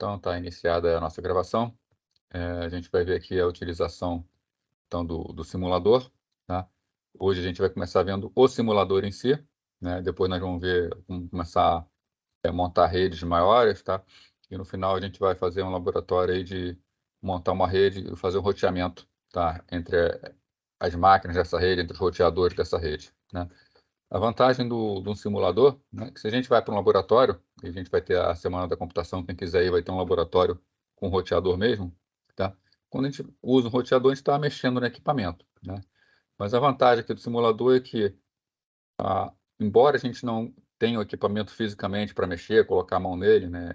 Então, está iniciada a nossa gravação. A gente vai ver aqui a utilização, então, do simulador, tá? Hoje a gente vai começar vendo o simulador em si, né? Depois nós vamos começar a montar redes maiores, tá? E no final a gente vai fazer um laboratório aí de montar uma rede e fazer um roteamento, tá? Entre as máquinas dessa rede, entre os roteadores dessa rede, né? A vantagem do simulador, né, é que se a gente vai para um laboratório, e a gente vai ter a Semana da Computação, quem quiser ir vai ter um laboratório com roteador mesmo, tá? Quando a gente usa um roteador, a gente está mexendo no equipamento, né? Mas a vantagem aqui do simulador é que, embora a gente não tenha o equipamento fisicamente para mexer, colocar a mão nele, né,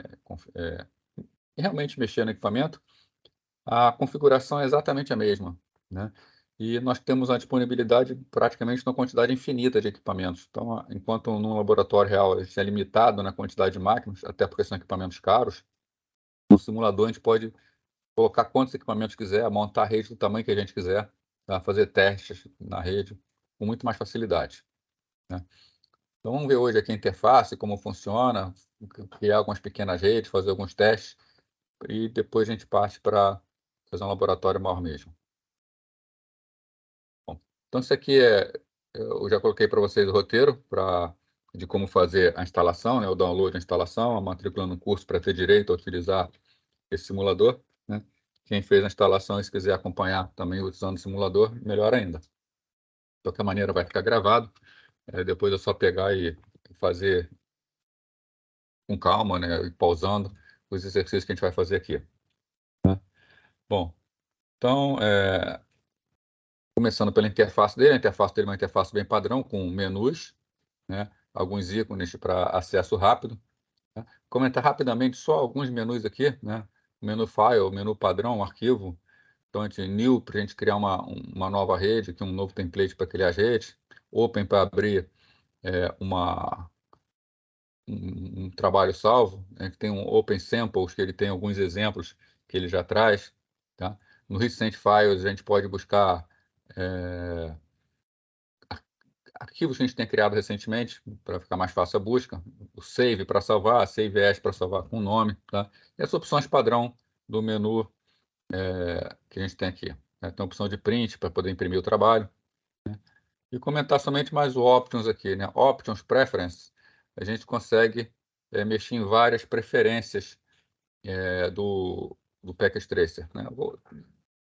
e realmente mexer no equipamento, a configuração é exatamente a mesma, né? E nós temos a disponibilidade praticamente uma quantidade infinita de equipamentos. Então, enquanto num laboratório real a gente é limitado na quantidade de máquinas, até porque são equipamentos caros, no simulador a gente pode colocar quantos equipamentos quiser, montar a rede do tamanho que a gente quiser, tá? Fazer testes na rede com muito mais facilidade, né? Então, vamos ver hoje aqui a interface, como funciona, criar algumas pequenas redes, fazer alguns testes, e depois a gente parte para fazer um laboratório maior mesmo. Bom, então isso aqui eu já coloquei para vocês o roteiro de como fazer a instalação, né, o download da instalação, a matrícula no curso para ter direito a utilizar esse simulador, né? Quem fez a instalação e se quiser acompanhar também usando o simulador, melhor ainda. De qualquer maneira vai ficar gravado, depois é só pegar e fazer com calma, né, e pausando os exercícios que a gente vai fazer aqui, né? Bom, então, começando pela interface dele, a interface dele é uma interface bem padrão, com menus, né, alguns ícones para acesso rápido, né? Comentar rapidamente só alguns menus aqui, né? Menu File, menu padrão, arquivo. Então, New para a gente criar uma nova rede, aqui um novo template para criar as redes. Open para abrir um trabalho salvo. A gente tem um Open Samples, que ele tem alguns exemplos que ele já traz, tá? No Recent Files a gente pode buscar arquivos que a gente tem criado recentemente, para ficar mais fácil a busca, o Save para salvar, Save As para salvar com nome, tá? E as opções padrão do menu que a gente tem aqui, né? Tem a opção de print para poder imprimir o trabalho, né? E comentar somente mais o Options aqui, né? Options, Preference, a gente consegue mexer em várias preferências do Package Tracer, né?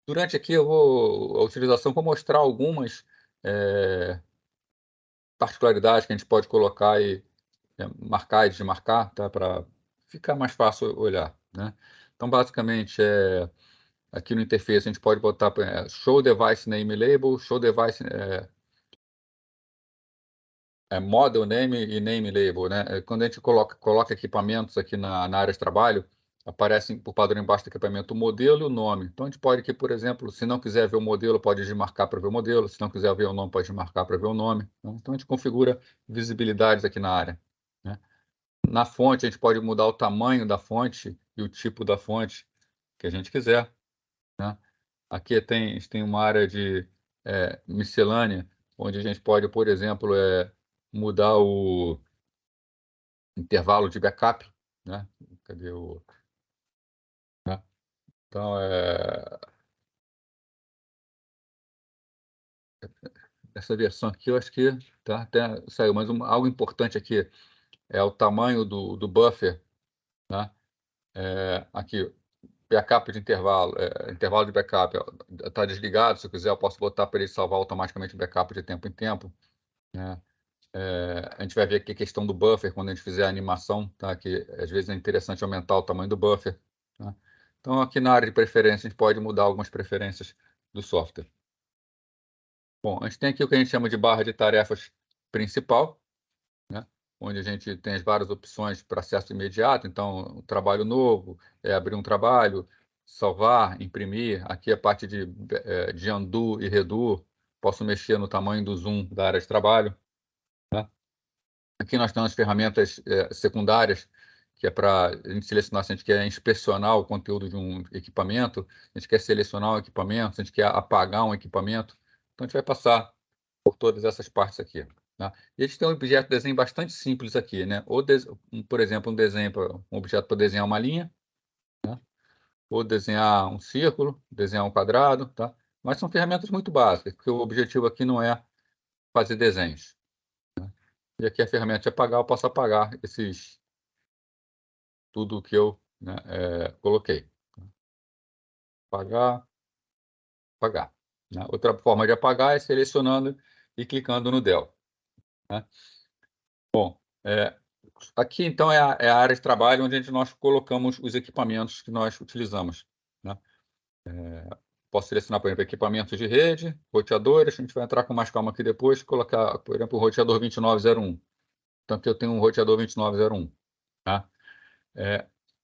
Durante aqui a utilização, vou mostrar algumas particularidades que a gente pode colocar e marcar e desmarcar, tá? Para ficar mais fácil olhar, né? Então, basicamente, aqui no interface a gente pode botar Show Device Name Label, Show Device Model Name e Name Label, né? Quando a gente coloca equipamentos aqui na área de trabalho, aparecem por padrão embaixo do equipamento o modelo e o nome. Então, a gente pode aqui, por exemplo, se não quiser ver o modelo, pode desmarcar para ver o modelo, se não quiser ver o nome, pode desmarcar para ver o nome, né? Então, a gente configura visibilidades aqui na área, né? Na fonte, a gente pode mudar o tamanho da fonte e o tipo da fonte que a gente quiser, né? Aqui a gente tem uma área de miscelânea, onde a gente pode, por exemplo, mudar o intervalo de backup, né? Cadê o... né? Então, essa versão aqui, eu acho que tá, até saiu, mas algo importante aqui é o tamanho do buffer, né? Aqui, backup de intervalo, intervalo de backup está desligado, se eu quiser eu posso botar para ele salvar automaticamente o backup de tempo em tempo, né? A gente vai ver aqui a questão do buffer quando a gente fizer a animação, tá? Que às vezes é interessante aumentar o tamanho do buffer, tá? Então, aqui na área de preferência, a gente pode mudar algumas preferências do software. Bom, a gente tem aqui o que a gente chama de barra de tarefas principal, né? Onde a gente tem as várias opções para acesso imediato. Então, trabalho novo, abrir um trabalho, salvar, imprimir. Aqui a parte de undo e redo. Posso mexer no tamanho do zoom da área de trabalho, né? Aqui nós temos as ferramentas secundárias, que é para a gente selecionar se a gente quer inspecionar o conteúdo de um equipamento, se a gente quer selecionar um equipamento, se a gente quer apagar um equipamento. Então, a gente vai passar por todas essas partes aqui, tá? E a gente tem um objeto de desenho bastante simples aqui, né? Por exemplo, um objeto para desenhar uma linha, ou desenhar um círculo, desenhar um quadrado, tá? Mas são ferramentas muito básicas, porque o objetivo aqui não é fazer desenhos. E aqui a ferramenta de apagar, eu posso apagar tudo que eu, né, coloquei. Apagar, apagar, né? Outra forma de apagar é selecionando e clicando no del, né? Bom, aqui então é a área de trabalho onde nós colocamos os equipamentos que nós utilizamos, né? Posso selecionar, por exemplo, equipamentos de rede, roteadores, a gente vai entrar com mais calma aqui depois, colocar, por exemplo, o roteador 2901. Então aqui eu tenho um roteador 2901, tá?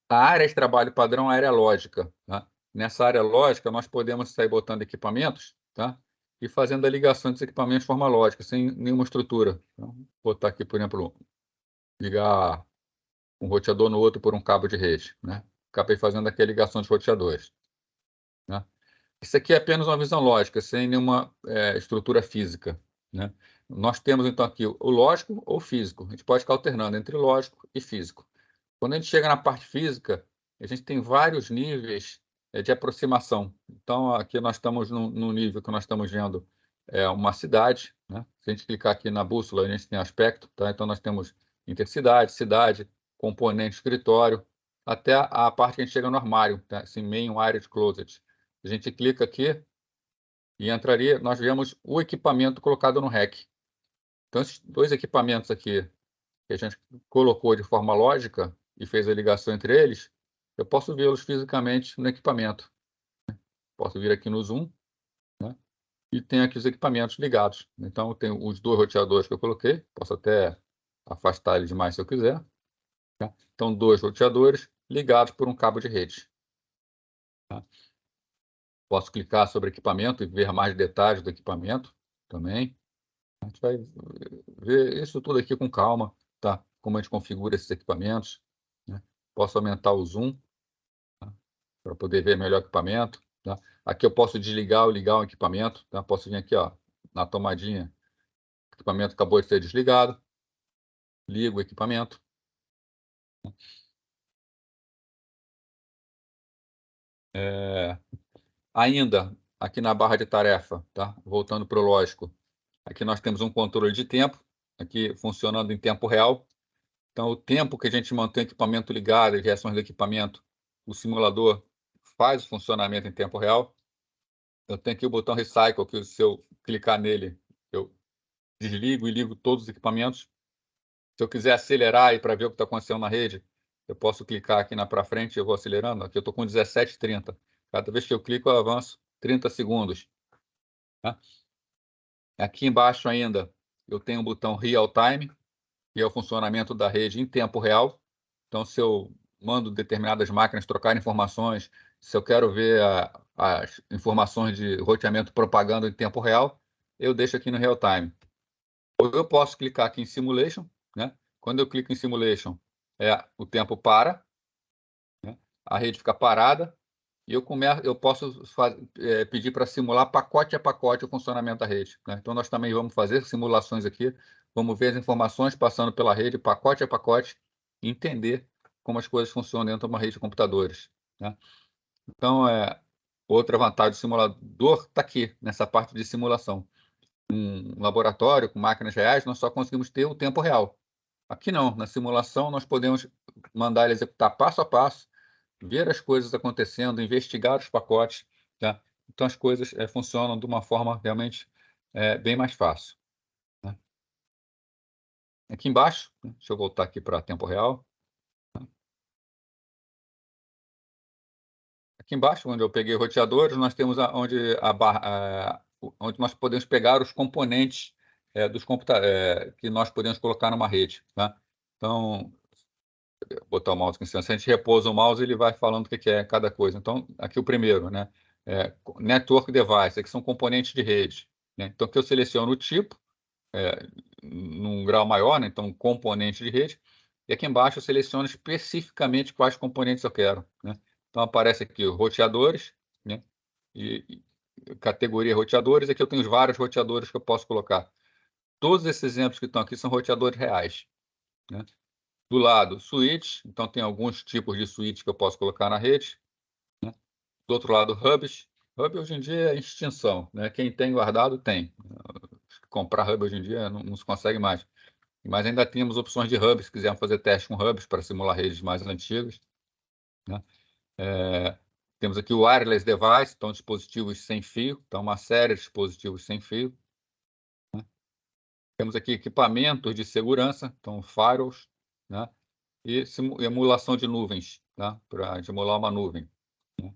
A área de trabalho padrão é a área lógica, tá? Nessa área lógica, nós podemos sair botando equipamentos, tá? E fazendo a ligação dos equipamentos de forma lógica, sem nenhuma estrutura. Então, vou botar aqui, por exemplo, ligar um roteador no outro por um cabo de rede, né? Acabei fazendo aqui a ligação dos roteadores, né? Isso aqui é apenas uma visão lógica, sem nenhuma estrutura física, né? Nós temos, então, aqui o lógico ou físico. A gente pode ficar alternando entre lógico e físico. Quando a gente chega na parte física, a gente tem vários níveis de aproximação. Então, aqui nós estamos no nível que nós estamos vendo uma cidade, né? Se a gente clicar aqui na bússola, a gente tem aspecto, tá? Então, nós temos intercidade, cidade, componente escritório, até a parte que a gente chega no armário, tá? Assim, main area de closet. A gente clica aqui e entraria, nós vemos o equipamento colocado no rack. Então, esses dois equipamentos aqui que a gente colocou de forma lógica e fez a ligação entre eles, eu posso vê-los fisicamente no equipamento. Posso vir aqui no zoom, né? E tem aqui os equipamentos ligados. Então, eu tenho os dois roteadores que eu coloquei, posso até afastar eles mais se eu quiser, tá? Então, dois roteadores ligados por um cabo de rede, tá? Posso clicar sobre equipamento e ver mais detalhes do equipamento também. A gente vai ver isso tudo aqui com calma, tá? Como a gente configura esses equipamentos, né? Posso aumentar o zoom, tá? Para poder ver melhor o equipamento, tá? Aqui eu posso desligar ou ligar o equipamento, tá? Posso vir aqui, ó, na tomadinha, o equipamento acabou de ser desligado, ligo o equipamento. Ainda, aqui na barra de tarefa, tá? Voltando para o lógico, aqui nós temos um controle de tempo, aqui funcionando em tempo real. Então, o tempo que a gente mantém o equipamento ligado, as reações do equipamento, o simulador faz o funcionamento em tempo real. Eu tenho aqui o botão Recycle, que se eu clicar nele, eu desligo e ligo todos os equipamentos. Se eu quiser acelerar e para ver o que está acontecendo na rede, eu posso clicar aqui na para frente e eu vou acelerando. Aqui eu estou com 17:30. Cada vez que eu clico, eu avanço 30 segundos. Tá? Aqui embaixo ainda, eu tenho o botão Real Time, que é o funcionamento da rede em tempo real. Então, se eu mando determinadas máquinas trocar informações, se eu quero ver as informações de roteamento propagando em tempo real, eu deixo aqui no Real Time. Ou eu posso clicar aqui em Simulation, né? Quando eu clico em Simulation, o tempo para, né? A rede fica parada, e eu posso pedir para simular pacote a pacote o funcionamento da rede, né? Então, nós também vamos fazer simulações aqui, vamos ver as informações passando pela rede, pacote a pacote, e entender como as coisas funcionam dentro de uma rede de computadores, né? Então, outra vantagem do simulador está aqui, nessa parte de simulação. Um laboratório com máquinas reais, nós só conseguimos ter o tempo real. Aqui não, na simulação nós podemos mandar ele executar passo a passo, ver as coisas acontecendo, investigar os pacotes, tá? Então as coisas funcionam de uma forma realmente bem mais fácil, né? Aqui embaixo, né, deixa eu voltar aqui para tempo real. Aqui embaixo, onde eu peguei roteadores, nós temos onde nós podemos pegar os componentes dos que nós podemos colocar numa rede, tá? Então, botar o mouse aqui em cima. Se a gente repousa o mouse, ele vai falando o que é cada coisa. Então, aqui o primeiro, né? Network Device, aqui são componentes de rede, né? Então, aqui eu seleciono o tipo, num grau maior, né? Então, componente de rede. E aqui embaixo eu seleciono especificamente quais componentes eu quero, né? Então, aparece aqui roteadores, né? Categoria roteadores. Aqui eu tenho vários roteadores que eu posso colocar. Todos esses exemplos que estão aqui são roteadores reais, né? Do lado, switch, então tem alguns tipos de switch que eu posso colocar na rede, né? Do outro lado, hubs. Hub hoje em dia é extinção, né? Quem tem guardado, tem. Comprar hub hoje em dia não se consegue mais. Mas ainda temos opções de hubs, se quisermos fazer teste com hubs para simular redes mais antigas, né? Temos aqui o wireless device, então dispositivos sem fio, então uma série de dispositivos sem fio, né? Temos aqui equipamentos de segurança, então firewalls, né? E emulação de nuvens, tá? Para emular uma nuvem, né?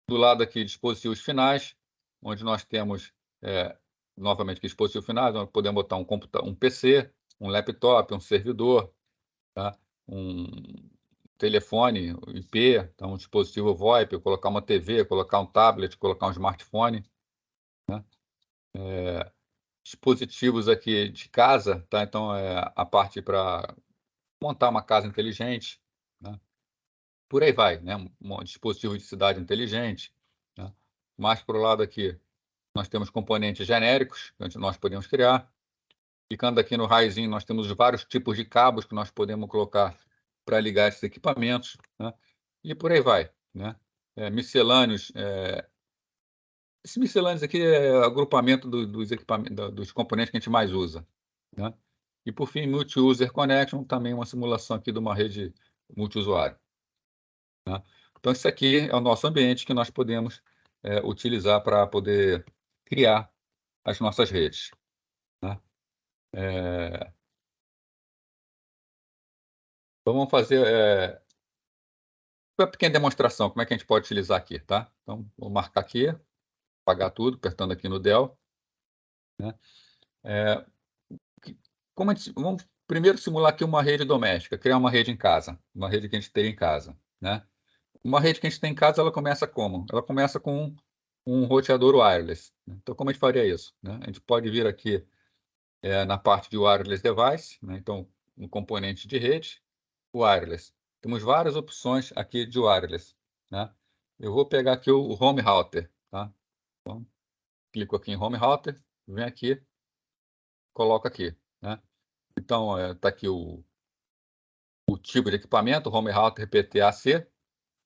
Do lado aqui, dispositivos finais, onde nós temos, novamente, aqui, dispositivos finais, onde podemos botar um PC, um laptop, um servidor, tá? Um telefone IP, então um dispositivo VoIP, colocar uma TV, colocar um tablet, colocar um smartphone, né? Dispositivos aqui de casa, tá? Então, a parte para montar uma casa inteligente, né? Por aí vai, né? Um dispositivo de cidade inteligente, né? Mais para o lado aqui, nós temos componentes genéricos, que nós podemos criar. Clicando aqui no raizinho, nós temos vários tipos de cabos que nós podemos colocar para ligar esses equipamentos, né? E por aí vai, né? Miscelâneos. Esse miscelâneos aqui é agrupamento dos equipamentos, dos componentes que a gente mais usa, né? E por fim, multi-user connection, também uma simulação aqui de uma rede multiusuário, né? Então, isso aqui é o nosso ambiente que nós podemos utilizar para poder criar as nossas redes, né? Então, vamos fazer uma pequena demonstração, como é que a gente pode utilizar aqui, tá? Então, vou marcar aqui, apagar tudo, apertando aqui no Dell, né? Vamos primeiro simular aqui uma rede doméstica, criar uma rede em casa, uma rede que a gente teria em casa, né? Uma rede que a gente tem em casa, ela começa como? Ela começa com um roteador wireless, né? Então, como a gente faria isso, né? A gente pode vir aqui na parte de wireless device, né? Então, no componente de rede, wireless. Temos várias opções aqui de wireless, né? Eu vou pegar aqui o home router, tá? Então, clico aqui em home router, vem aqui, coloco aqui, né? Então, tá aqui o tipo de equipamento, home router PTAC,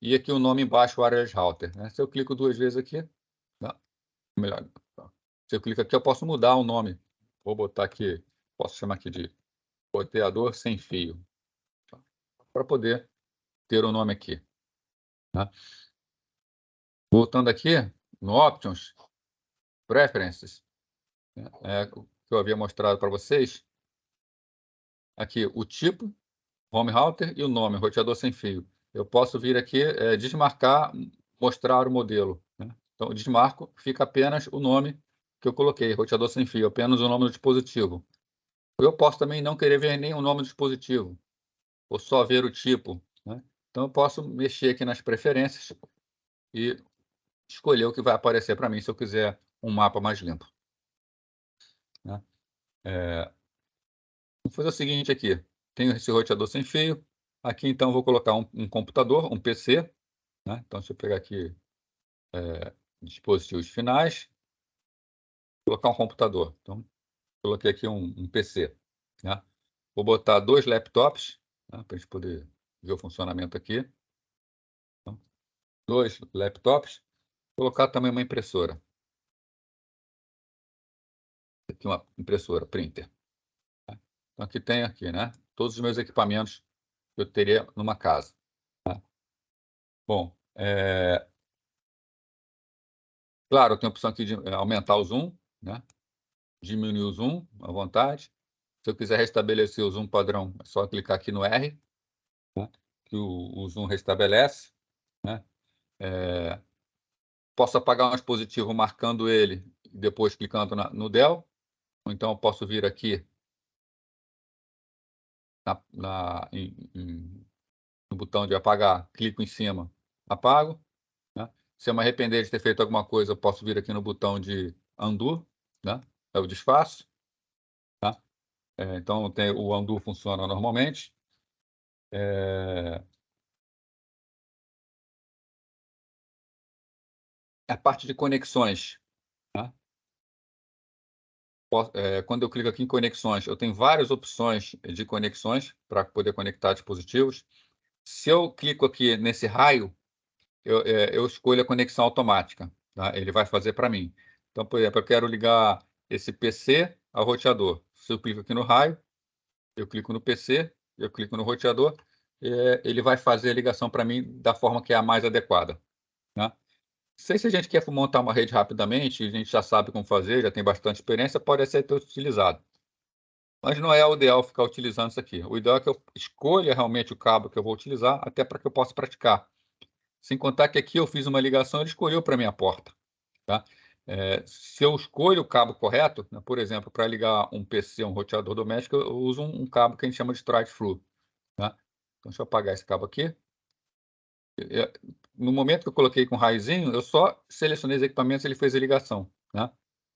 e aqui o nome embaixo, wireless router, né? Se eu clico 2 vezes aqui, tá? Melhor. Se eu clico aqui, eu posso mudar o nome. Vou botar aqui, posso chamar aqui de roteador sem fio, tá? Para poder ter o nome aqui, tá? Voltando aqui no Options, Preferences, né? O que eu havia mostrado para vocês, aqui o tipo, home router, e o nome, roteador sem fio. Eu posso vir aqui, desmarcar, mostrar o modelo, né? Então, eu desmarco, fica apenas o nome que eu coloquei, roteador sem fio, apenas o nome do dispositivo. Eu posso também não querer ver nem o nome do dispositivo, ou só ver o tipo, né? Então, eu posso mexer aqui nas preferências e escolher o que vai aparecer para mim se eu quiser um mapa mais limpo, né? Vou fazer o seguinte aqui, tenho esse roteador sem fio, aqui então vou colocar um computador, um PC, né? Então, deixa eu pegar aqui dispositivos finais, colocar um computador. Então, coloquei aqui um PC, né? Vou botar 2 laptops, né, para a gente poder ver o funcionamento aqui. Então, 2 laptops, colocar também uma impressora. Aqui uma impressora, printer. Então, aqui tem aqui, né? Todos os meus equipamentos que eu teria numa casa, tá? Bom, claro, eu tenho a opção aqui de aumentar o zoom, né? Diminuir o zoom à vontade. Se eu quiser restabelecer o zoom padrão, é só clicar aqui no R, né? Que o zoom restabelece, né? Posso apagar um dispositivo marcando ele, depois clicando no Dell, ou então eu posso vir aqui no botão de apagar, clico em cima, apago, né? Se eu me arrepender de ter feito alguma coisa, eu posso vir aqui no botão de undo, né? É o desfaço, tá? Então, o undo funciona normalmente. A parte de conexões, tá? Quando eu clico aqui em conexões, eu tenho várias opções de conexões para poder conectar dispositivos. Se eu clico aqui nesse raio, eu escolho a conexão automática, tá? Ele vai fazer para mim. Então, por exemplo, eu quero ligar esse PC ao roteador. Se eu clico aqui no raio, eu clico no PC, eu clico no roteador, ele vai fazer a ligação para mim da forma que é a mais adequada, né? Se a gente quer montar uma rede rapidamente, a gente já sabe como fazer, já tem bastante experiência, pode ser utilizado. Mas não é o ideal ficar utilizando isso aqui. O ideal é que eu escolha realmente o cabo que eu vou utilizar, até para que eu possa praticar. Sem contar que aqui eu fiz uma ligação, ele escolheu para minha porta, tá? Se eu escolho o cabo correto, né, por exemplo, para ligar um PC, um roteador doméstico, eu uso um cabo que a gente chama de straight-through, tá? Então, deixa eu apagar esse cabo aqui. No momento que eu coloquei com raizinho, eu só selecionei os equipamentos e ele fez a ligação, né?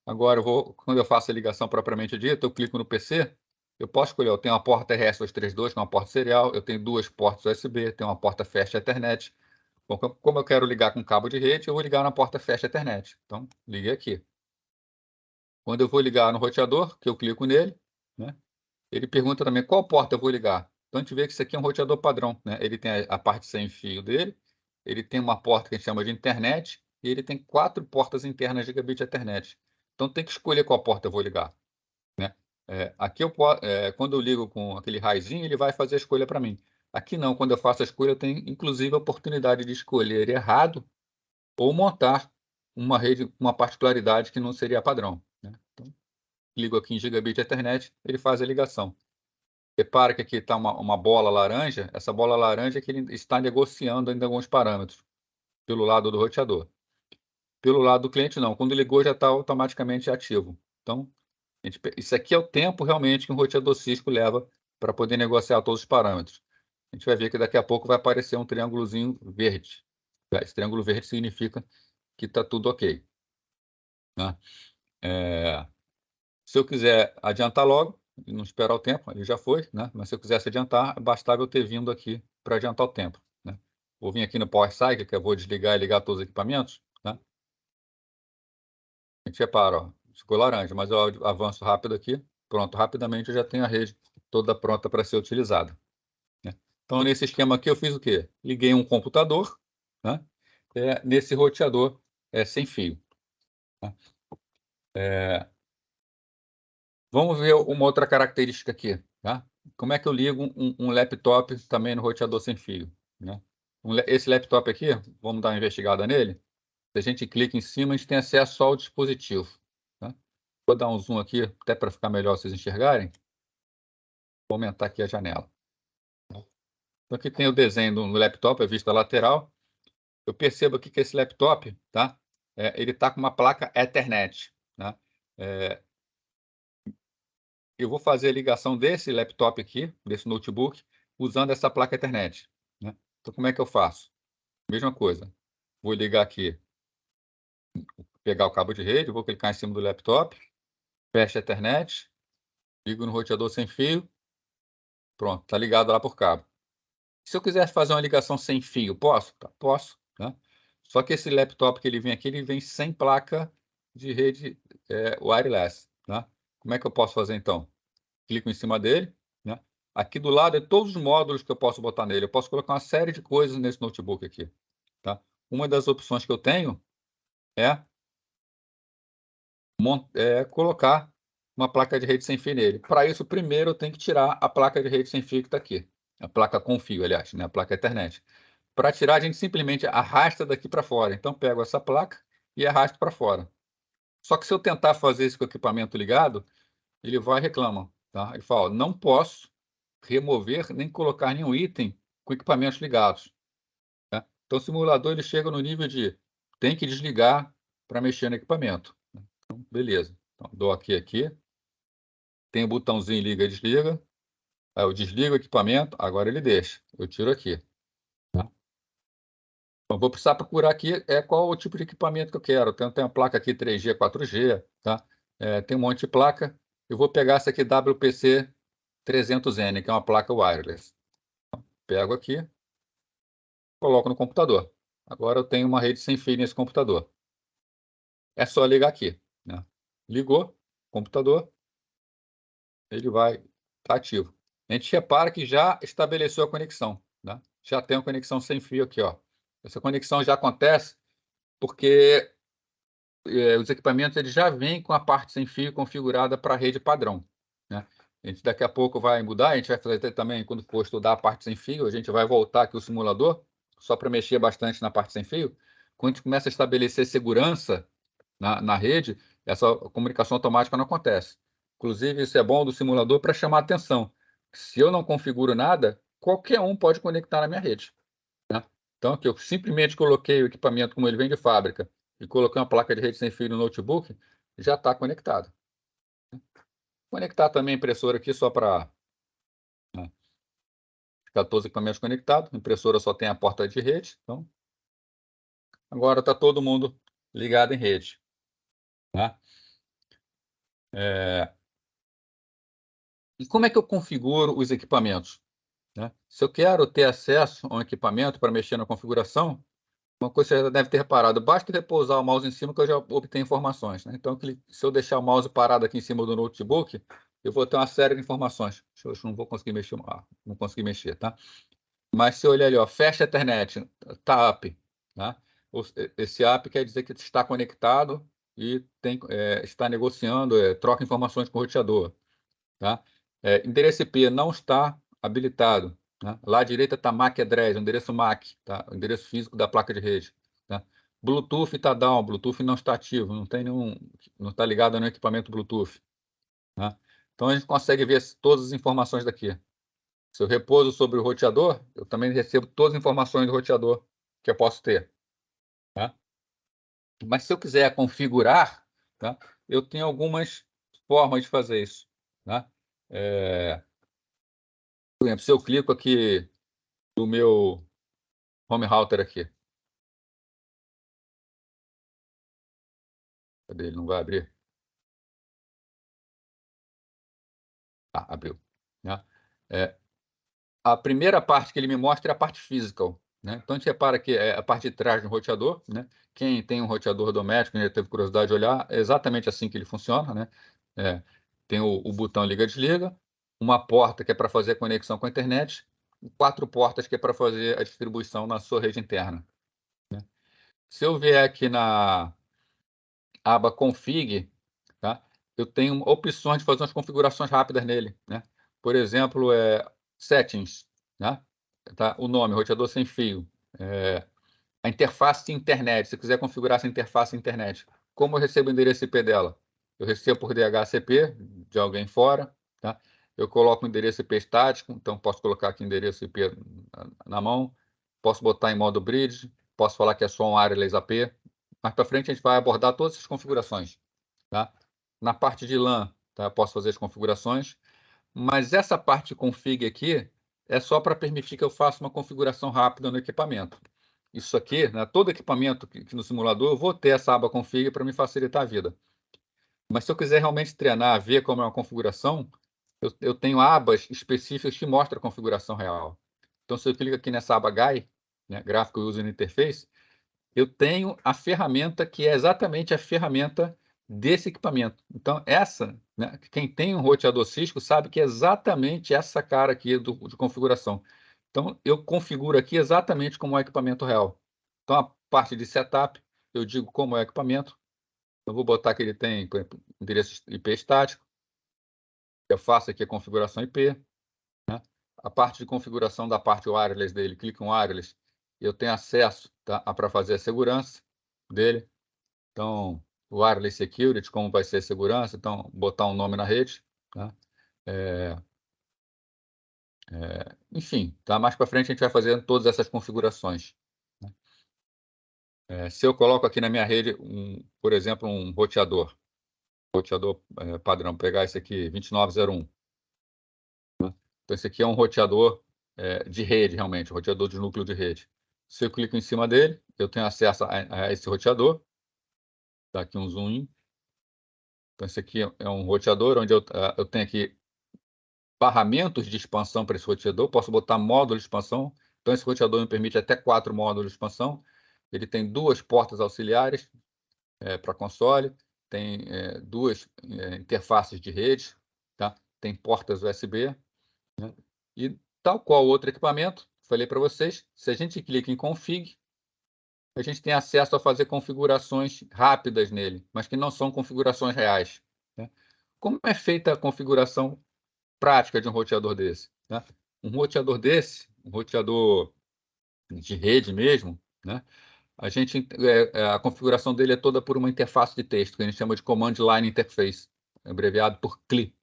Agora, quando eu faço a ligação propriamente dita, eu clico no PC, eu posso escolher, eu tenho uma porta RS-232, que é uma porta serial, eu tenho 2 portas USB, tenho uma porta Fast Ethernet. Bom, como eu quero ligar com cabo de rede, eu vou ligar na porta Fast Ethernet. Então, liguei aqui. Quando eu vou ligar no roteador, que eu clico nele, né, ele pergunta também qual porta eu vou ligar. Então, a gente vê que isso aqui é um roteador padrão, né? Ele tem a parte sem fio dele, ele tem uma porta que a gente chama de internet, e ele tem 4 portas internas de gigabit Ethernet. Então, tem que escolher qual porta eu vou ligar, né? Aqui quando eu ligo com aquele raizinho, ele vai fazer a escolha para mim. Aqui não, quando eu faço a escolha, eu tenho inclusive a oportunidade de escolher errado ou montar uma rede com uma particularidade que não seria padrão, né? Então, ligo aqui em gigabit Ethernet, ele faz a ligação. Repara que aqui está uma bola laranja, essa bola laranja é que ele está negociando ainda alguns parâmetros, pelo lado do roteador. Pelo lado do cliente, não. Quando ligou, já está automaticamente ativo. Então, isso aqui é o tempo realmente que um roteador Cisco leva para poder negociar todos os parâmetros. A gente vai ver que daqui a pouco vai aparecer um triângulozinho verde. Esse triângulo verde significa que está tudo ok, né? Se eu quiser adiantar logo, não esperar o tempo, ele já foi, né? Mas se eu quisesse adiantar, bastava eu ter vindo aqui para adiantar o tempo, né? Vou vir aqui no Power Cycle, que eu vou desligar e ligar todos os equipamentos, né? A gente repara, ó, ficou laranja, mas eu avanço rápido aqui, pronto, rapidamente eu já tenho a rede toda pronta para ser utilizada, né? Então, nesse esquema aqui, eu fiz o quê? Liguei um computador, né? Nesse roteador sem fio, né? Vamos ver uma outra característica aqui, tá? Como é que eu ligo um laptop também no roteador sem fio, né? Esse laptop aqui, vamos dar uma investigada nele. Se a gente clica em cima, a gente tem acesso só ao dispositivo, tá? Vou dar um zoom aqui, até para ficar melhor vocês enxergarem. Vou aumentar aqui a janela. Então, aqui tem o desenho do laptop, a vista lateral. Eu percebo aqui que esse laptop, tá? Ele está com uma placa Ethernet, né? Eu vou fazer a ligação desse laptop aqui, desse notebook, usando essa placa Ethernet, né? Então, como é que eu faço? Mesma coisa. Vou ligar aqui, pegar o cabo de rede, vou clicar em cima do laptop, fecha a Ethernet, ligo no roteador sem fio, pronto, está ligado lá por cabo. Se eu quiser fazer uma ligação sem fio, posso? Tá, posso, né? Só que esse laptop que ele vem aqui, ele vem sem placa de rede wireless, né? Como é que eu posso fazer então? Clico em cima dele, né? Aqui do lado é todos os módulos que eu posso botar nele. Eu posso colocar uma série de coisas nesse notebook aqui, tá? Uma das opções que eu tenho é, colocar uma placa de rede sem fio nele. Para isso, primeiro eu tenho que tirar a placa de rede sem fio que está aqui. A placa com fio, aliás, né? A placa Ethernet. Para tirar, a gente simplesmente arrasta daqui para fora. Então, pego essa placa e arrasto para fora. Só que se eu tentar fazer isso com o equipamento ligado, ele vai e reclama, tá? Ele fala, não posso remover nem colocar nenhum item com equipamentos ligados, tá? Então, o simulador ele chega no nível de tem que desligar para mexer no equipamento. Então, beleza. Então, dou aqui. Tem o botãozinho liga e desliga. Aí eu desligo o equipamento, agora ele deixa. Eu tiro aqui, tá? Então, vou precisar procurar aqui qual o tipo de equipamento que eu quero. Tem uma placa aqui 3G, 4G, tá? Tem um monte de placa. Eu vou pegar essa aqui WPC 300N, que é uma placa wireless. Pego aqui, coloco no computador. Agora eu tenho uma rede sem fio nesse computador. É só ligar aqui, né? Ligou, computador, ele vai estar ativo. A gente repara que já estabeleceu a conexão, né? Já tem a conexão sem fio aqui, ó. Essa conexão já acontece porque os equipamentos eles já vêm com a parte sem fio configurada para a rede padrão, né? A gente daqui a pouco vai mudar, a gente vai fazer também, quando for estudar a parte sem fio, a gente vai voltar aqui o simulador, só para mexer bastante na parte sem fio. Quando a gente começa a estabelecer segurança na rede, essa comunicação automática não acontece. Inclusive, isso é bom do simulador para chamar a atenção. Se eu não configuro nada, qualquer um pode conectar na minha rede, né? Então, aqui eu simplesmente coloquei o equipamento como ele vem de fábrica e coloquei uma placa de rede sem fio no notebook, já está conectado. Conectar também a impressora aqui só para, né, ficar todos os equipamentos conectados. A impressora só tem a porta de rede, então agora está todo mundo ligado em rede, né? E como é que eu configuro os equipamentos, né? Se eu quero ter acesso a um equipamento para mexer na configuração, uma coisa que você já deve ter reparado, basta repousar o mouse em cima que eu já obtenho informações, né? Então, se eu deixar o mouse parado aqui em cima do notebook, eu vou ter uma série de informações. Eu não vou conseguir mexer, não consegui mexer, tá? Mas se eu olhar ali, ó, fecha a internet, tá up, tá? Esse up quer dizer que está conectado e está negociando, troca informações com o roteador, tá? Endereço IP não está habilitado, né? Lá à direita está MAC address, o endereço MAC, tá? O endereço físico da placa de rede, tá? Bluetooth está down, Bluetooth não está ativo, não está ligado no equipamento Bluetooth, tá? Então a gente consegue ver todas as informações daqui. Se eu repouso sobre o roteador, eu também recebo todas as informações do roteador que eu posso ter, tá? Mas se eu quiser configurar, tá? Eu tenho algumas formas de fazer isso, tá? Por exemplo, se eu clico aqui no meu home router aqui, cadê ele? Não vai abrir? Ah, abriu, né? É, a primeira parte que ele me mostra é a parte physical, né? Então a gente repara que é a parte de trás do roteador, né? Quem tem um roteador doméstico, já teve curiosidade de olhar, é exatamente assim que ele funciona, né? Tem o botão liga-desliga, uma porta que é para fazer a conexão com a internet, e 4 portas que é para fazer a distribuição na sua rede interna, né? Se eu vier aqui na aba config, tá? Eu tenho opções de fazer umas configurações rápidas nele, né? Por exemplo, settings, né? Tá? O nome, roteador sem fio. A interface internet, se quiser configurar essa interface internet. Como eu recebo o endereço IP dela? Eu recebo por DHCP, de alguém fora, tá? Eu coloco o endereço IP estático, então posso colocar aqui o endereço IP na mão, posso botar em modo bridge, posso falar que é só um wireless AP. Mais para frente a gente vai abordar todas essas configurações, tá? Na parte de LAN, tá? Posso fazer as configurações, mas essa parte config aqui é só para permitir que eu faça uma configuração rápida no equipamento. Isso aqui, né, todo equipamento que no simulador, eu vou ter essa aba config para me facilitar a vida. Mas se eu quiser realmente treinar, ver como é uma configuração, eu tenho abas específicas que mostram a configuração real. Então, se eu clico aqui nessa aba GUI, né, Graphical User Interface, eu tenho a ferramenta que é exatamente a ferramenta desse equipamento. Então, né, quem tem um roteador Cisco sabe que é exatamente essa cara aqui de configuração. Então, eu configuro aqui exatamente como é o equipamento real. Então, a parte de setup, eu digo como é o equipamento. Eu vou botar que ele tem, por exemplo, endereço IP estático. Eu faço aqui a configuração IP, né? A parte de configuração da parte wireless dele, clico em wireless, eu tenho acesso, tá, para fazer a segurança dele. Então, wireless security, como vai ser a segurança, então, botar um nome na rede, tá? Enfim, tá? Mais para frente a gente vai fazendo todas essas configurações, né? Se eu coloco aqui na minha rede, por exemplo, um roteador padrão, pegar esse aqui, 2901, né? Então, esse aqui é um roteador de rede, realmente, roteador de núcleo de rede. Se eu clico em cima dele, eu tenho acesso a esse roteador. Dá aqui um zoom in. Então, esse aqui é um roteador onde eu tenho aqui barramentos de expansão para esse roteador. Posso botar módulo de expansão. Então, esse roteador me permite até 4 módulos de expansão. Ele tem 2 portas auxiliares para console, tem 2 interfaces de rede, tá? Tem portas USB, né? E tal qual outro equipamento, falei para vocês, se a gente clica em config, a gente tem acesso a fazer configurações rápidas nele, mas que não são configurações reais, né? Como é feita a configuração prática de um roteador desse, né? Um roteador desse, um roteador de rede mesmo, né? A configuração dele é toda por uma interface de texto, que a gente chama de Command Line Interface, abreviado por CLI.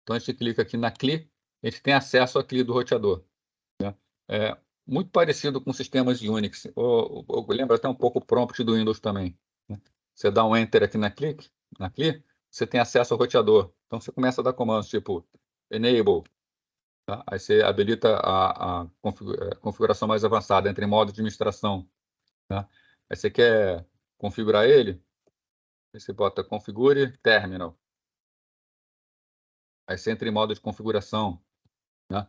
Então, a gente clica aqui na CLI, a gente tem acesso à CLI do roteador, né? É muito parecido com sistemas de Unix, ou lembra até um pouco o prompt do Windows também, né? Você dá um Enter aqui na CLI, você tem acesso ao roteador. Então, você começa a dar comandos tipo Enable, tá? Aí você habilita a configuração mais avançada, entra em modo de administração, tá? Aí você quer configurar ele, aí você bota Configure Terminal. Aí você entra em modo de configuração, né?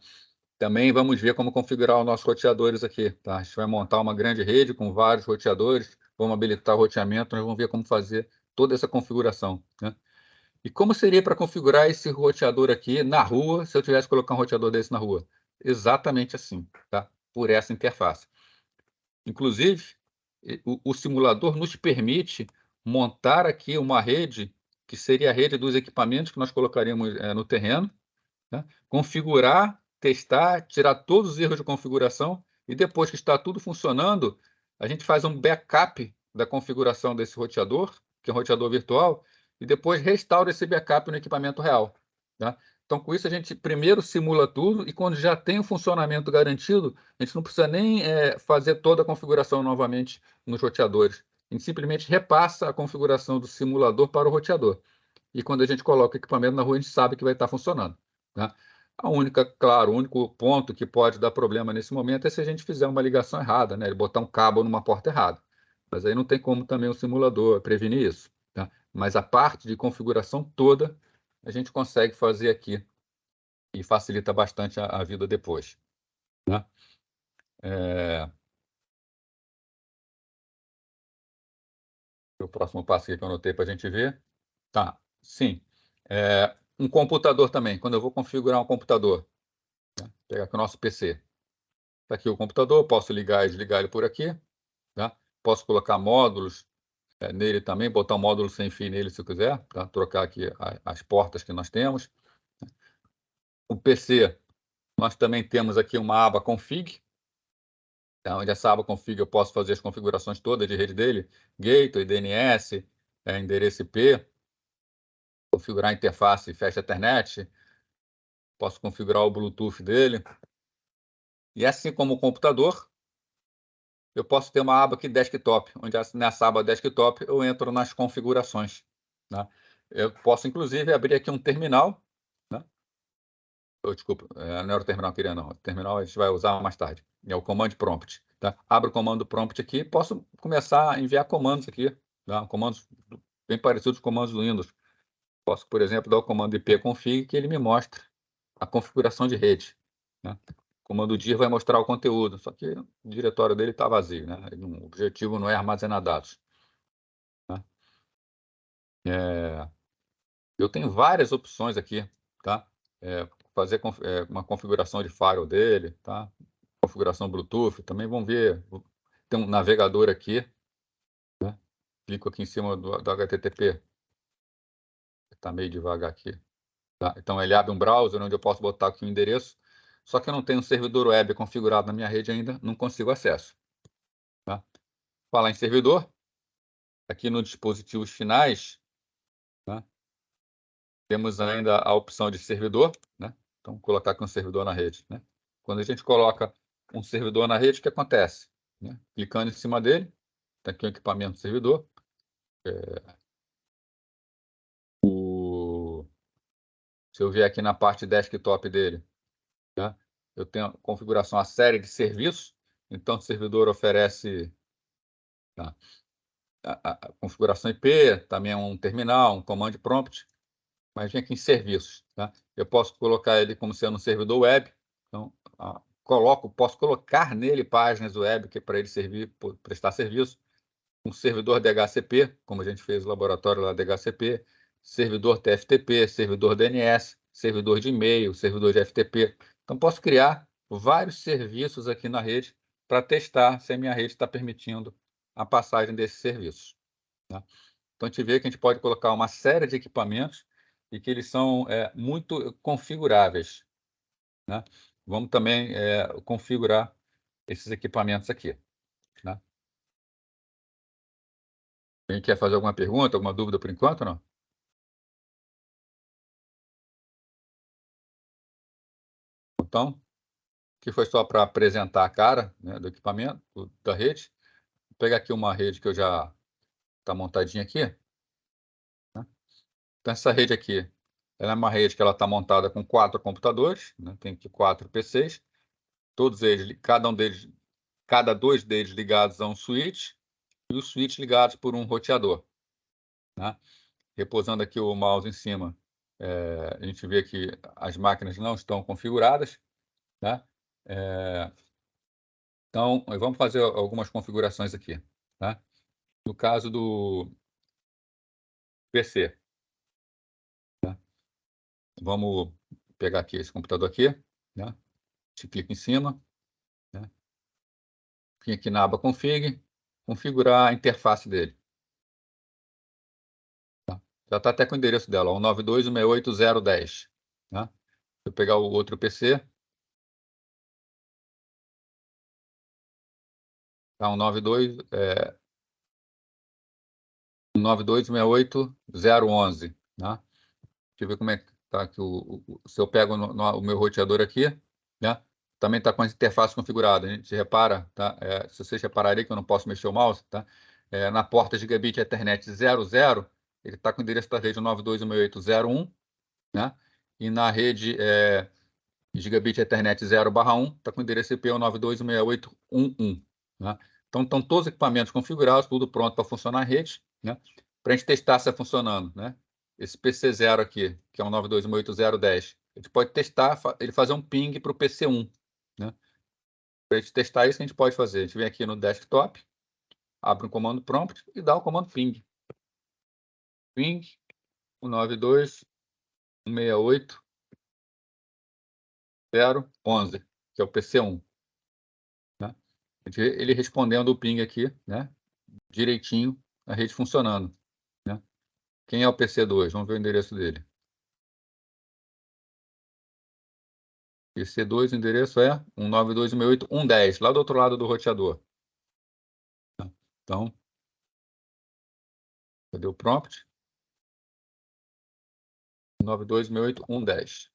Também vamos ver como configurar os nossos roteadores aqui, tá? A gente vai montar uma grande rede com vários roteadores, vamos habilitar o roteamento, nós vamos ver como fazer toda essa configuração, né? E como seria para configurar esse roteador aqui na rua, se eu tivesse que colocar um roteador desse na rua? Exatamente assim, tá? Por essa interface. Inclusive, o simulador nos permite montar aqui uma rede, que seria a rede dos equipamentos que nós colocaríamos no terreno, né? Configurar, testar, tirar todos os erros de configuração, e depois que está tudo funcionando, a gente faz um backup da configuração desse roteador, que é um roteador virtual, e depois restaura esse backup no equipamento real, tá? Então, com isso, a gente primeiro simula tudo, e quando já tem o funcionamento garantido, a gente não precisa nem fazer toda a configuração novamente nos roteadores. A gente simplesmente repassa a configuração do simulador para o roteador. E quando a gente coloca o equipamento na rua, a gente sabe que vai estar funcionando, né? Claro, o único ponto que pode dar problema nesse momento é se a gente fizer uma ligação errada, né? Ele botar um cabo numa porta errada. Mas aí não tem como também o simulador prevenir isso, tá? Mas a parte de configuração toda a gente consegue fazer aqui e facilita bastante a vida depois, né? O próximo passo aqui que eu anotei para a gente ver. Tá, sim. Um computador também. Quando eu vou configurar um computador, né? Pegar aqui o nosso PC. Está aqui o computador, posso ligar e desligar ele por aqui, tá? Posso colocar módulos nele também, botar um módulo sem fio nele se eu quiser, tá? Trocar aqui as portas que nós temos. O PC, nós também temos aqui uma aba config, tá? Onde essa aba config eu posso fazer as configurações todas de rede dele, gateway, DNS, endereço IP, configurar a interface Fast Ethernet, posso configurar o Bluetooth dele. E assim como o computador, eu posso ter uma aba aqui desktop, onde nessa aba desktop eu entro nas configurações, né? Eu posso, inclusive, abrir aqui um terminal, né? Desculpa, não era o terminal que eu queria, não. O terminal a gente vai usar mais tarde. É o command prompt, tá? Abro o comando prompt aqui, posso começar a enviar comandos aqui, tá? Comandos bem parecidos com comandos do Windows. Posso, por exemplo, dar o comando ipconfig, que ele me mostra a configuração de rede, né? O comando dir vai mostrar o conteúdo, só que o diretório dele está vazio, né? O objetivo não é armazenar dados, né? Eu tenho várias opções aqui, tá? Fazer uma configuração de firewall dele, tá? Configuração Bluetooth, também vão ver. Tem um navegador aqui, né? Clico aqui em cima do HTTP, está meio devagar aqui. Tá? Então, ele abre um browser onde eu posso botar aqui o endereço, só que eu não tenho um servidor web configurado na minha rede ainda, não consigo acesso, tá? Falar em servidor, aqui nos dispositivos finais, né, temos ainda a opção de servidor, né? Então, colocar aqui um servidor na rede, né? Quando a gente coloca um servidor na rede, o que acontece, né? Clicando em cima dele, está aqui o equipamento do servidor. Se eu vier aqui na parte desktop dele, né, eu tenho a configuração, a série de serviços. Então, o servidor oferece, tá, a configuração IP, também é um terminal, um command prompt, mas vem aqui em serviços, tá? Eu posso colocar ele como sendo um servidor web, então posso colocar nele páginas web que para ele prestar serviço, um servidor DHCP, como a gente fez no laboratório lá DHCP, servidor TFTP, servidor DNS, servidor de e-mail, servidor de FTP. Então, posso criar vários serviços aqui na rede para testar se a minha rede está permitindo a passagem desses serviços. Tá? Então, a gente vê que a gente pode colocar uma série de equipamentos e que eles são muito configuráveis. Né? Vamos também configurar esses equipamentos aqui. Né? Quem quer fazer alguma pergunta, alguma dúvida por enquanto ou não? Então, que foi só para apresentar a cara, né, do equipamento, da rede. Vou pegar aqui uma rede que eu já está montadinha aqui. Né? Então, essa rede aqui, ela é uma rede que ela está montada com 4 computadores, né? Tem aqui 4 PCs, todos eles, cada 2 deles ligados a um switch, e os switches ligados por um roteador. Né? Repousando aqui o mouse em cima, a gente vê que as máquinas não estão configuradas. Né? Então, vamos fazer algumas configurações aqui. Tá? No caso do PC, tá? Vamos pegar aqui esse computador aqui, né? A gente clica em cima, né? Vem aqui na aba Config, configurar a interface dele. Tá? Já está até com o endereço dela, 192.168.0.10. Né? Se eu pegar o outro PC, tá 192.168.0.11. Né? Deixa eu ver como é que está aqui. Se eu pego o meu roteador aqui, né? Também está com a interface configurada. A gente repara, tá? Se vocês repararem que eu não posso mexer o mouse, tá? Na porta Gigabit Ethernet 00, ele está com o endereço da rede 92.168.0.1, né? E na rede Gigabit Ethernet 0/1, está com o endereço IP 92.168.1.1. Né? Então, estão todos os equipamentos configurados, tudo pronto para funcionar a rede, né? Para a gente testar se está funcionando, né? Esse PC0 aqui, que é um 92.168.0.10, a gente pode testar, ele fazer um ping para o PC1. Né? Para a gente testar isso, a gente pode fazer. A gente vem aqui no desktop, abre um comando prompt e dá o comando ping. Ping 192.168.0.11, que é o PC1. Né? Ele respondendo o ping aqui, né? Direitinho, a rede funcionando. Né? Quem é o PC2? Vamos ver o endereço dele. PC2, o endereço é 192.168.1.10, lá do outro lado do roteador. Então, cadê o prompt? 192.168.1.10.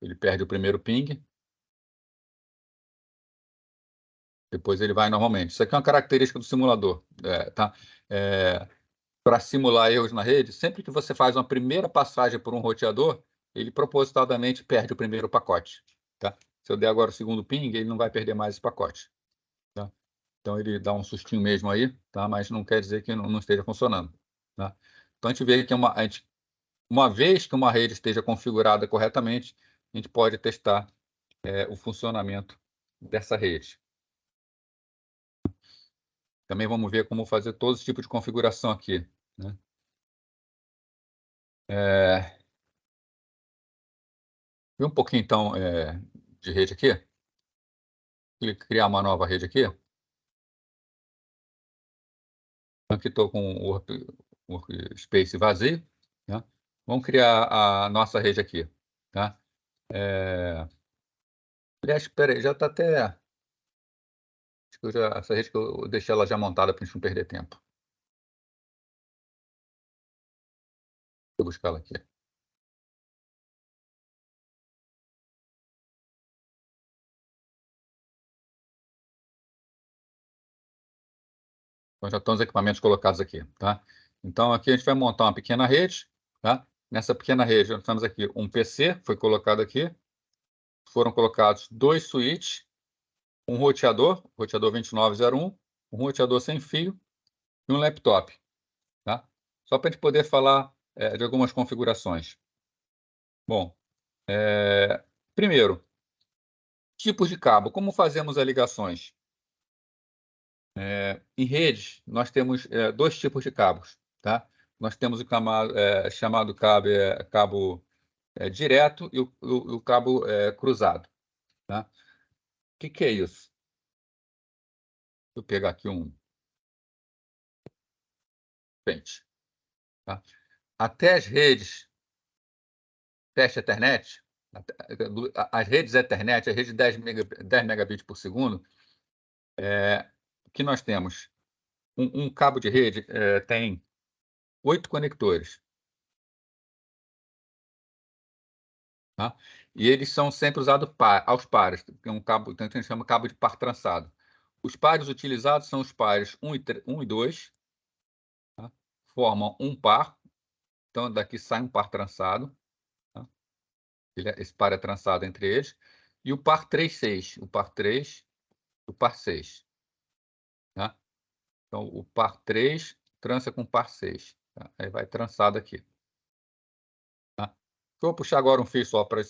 Ele perde o primeiro ping. Depois ele vai normalmente. Isso aqui é uma característica do simulador. Tá? Para simular erros na rede, sempre que você faz uma primeira passagem por um roteador, ele propositadamente perde o primeiro pacote. Tá? Se eu der agora o segundo ping, ele não vai perder mais esse pacote. Tá? Então, ele dá um sustinho mesmo aí, tá? Mas não quer dizer que não esteja funcionando. Tá? Então, a gente vê que uma vez que uma rede esteja configurada corretamente, a gente pode testar o funcionamento dessa rede. Também vamos ver como fazer todos os tipos de configuração aqui. Né? Vê um pouquinho, então, de rede aqui. Criar uma nova rede aqui. Aqui estou com o workspace vazio. Né? Vamos criar a nossa rede aqui. Tá? Aliás, espera aí, já está até... Acho que essa rede que eu deixei ela já montada para a gente não perder tempo. Vou buscar ela aqui. Então, já estão os equipamentos colocados aqui. Tá? Então, aqui a gente vai montar uma pequena rede. Tá? Nessa pequena rede, nós temos aqui um PC, foi colocado aqui. Foram colocados 2 switches, um roteador 2901, um roteador sem fio e um laptop. Tá? Só para a gente poder falar de algumas configurações. Bom, primeiro, tipos de cabo. Como fazemos as ligações? Em redes, nós temos 2 tipos de cabos. Tá? Nós temos o chamado cabo direto e o cabo cruzado. Tá? O que é isso? eu pegar aqui um pente, tá? Até as redes Fast Ethernet, as redes Ethernet, a rede de 10 megabits por segundo, que nós temos um cabo de rede, tem 8 conectores, tá? E eles são sempre usados aos pares, tem um cabo, então a gente chama cabo de par trançado. Os pares utilizados são os pares 1 e 2, tá? Formam um par, então daqui sai um par trançado, tá? Esse par é trançado entre eles, e o par 3, 6, o par 3, o par 6, tá? Então, o par 3 trança com o par 6, tá? Aí vai trançado aqui, tá? Eu vou puxar agora um fio só para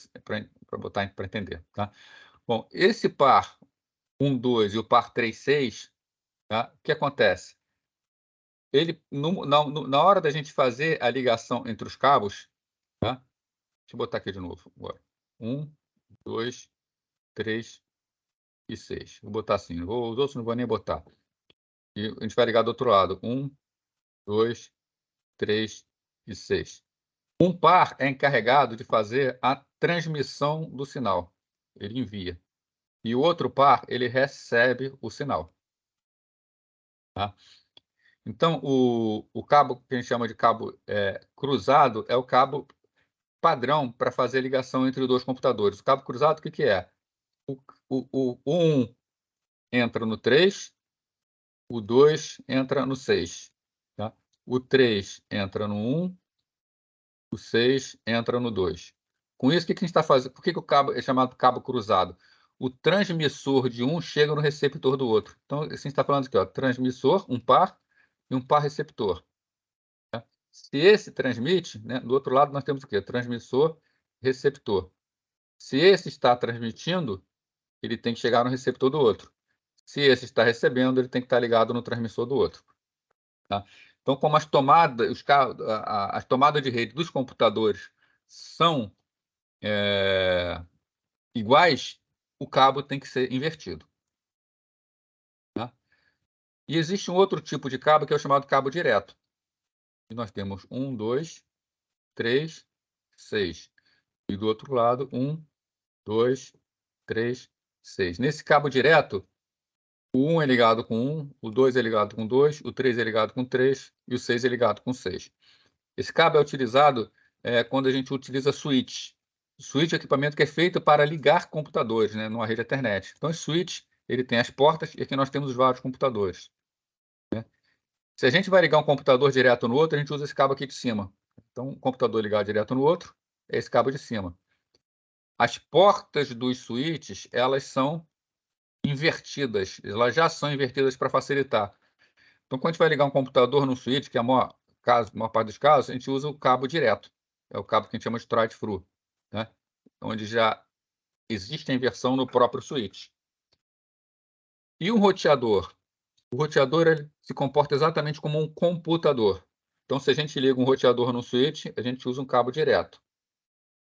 botar para entender, tá? Bom, esse par 1, 2 e o par 3, 6, tá? O que acontece? Ele, na hora da gente fazer a ligação entre os cabos, tá? Deixa eu botar aqui de novo agora. 1, 2, 3 e 6. Vou botar assim, os outros não vou nem botar. E a gente vai ligar do outro lado. 1, 2, 3 e 6. Um par é encarregado de fazer a transmissão do sinal. Ele envia. E o outro par, ele recebe o sinal, tá? Então, o cabo que a gente chama de cabo cruzado é o cabo padrão para fazer a ligação entre os dois computadores. O cabo cruzado, o que que é? O 1 entra no 3, o 2 entra no 6, tá? O 3 entra no 1, o 6 entra no 2. Com isso, o que que a gente está fazendo? Por que que o cabo é chamado cabo cruzado? O transmissor de um chega no receptor do outro. Então, a gente está falando aqui, ó, transmissor, um par, e um par receptor. Tá? Se esse transmite, né, do outro lado nós temos o quê? Transmissor, receptor. Se esse está transmitindo, ele tem que chegar no receptor do outro. Se esse está recebendo, ele tem que estar ligado no transmissor do outro. Tá? Então, como as tomadas, as tomadas de rede dos computadores são iguais, o cabo tem que ser invertido, tá? E existe um outro tipo de cabo que é o chamado cabo direto. E nós temos 1, 2, 3, 6. E do outro lado, 1, 2, 3, 6. Nesse cabo direto, o 1 é ligado com 1, o 2 é ligado com 2, o 3 é ligado com 3 e o 6 é ligado com 6. Esse cabo é utilizado quando a gente utiliza switch. Switch é equipamento que é feito para ligar computadores, né, numa rede Ethernet. Então, o switch, ele tem as portas e aqui nós temos os vários computadores, né? Se a gente vai ligar um computador direto no outro, a gente usa esse cabo aqui de cima. Então, um computador ligado direto no outro é esse cabo de cima. As portas dos switches, elas são invertidas, elas já são invertidas para facilitar. Então, quando a gente vai ligar um computador no switch, que é a maior parte dos casos, a gente usa o cabo direto. É o cabo que a gente chama de straight-through, né? Onde já existe a inversão no próprio switch. E um roteador? O roteador ele se comporta exatamente como um computador. Então, se a gente liga um roteador no switch, a gente usa um cabo direto.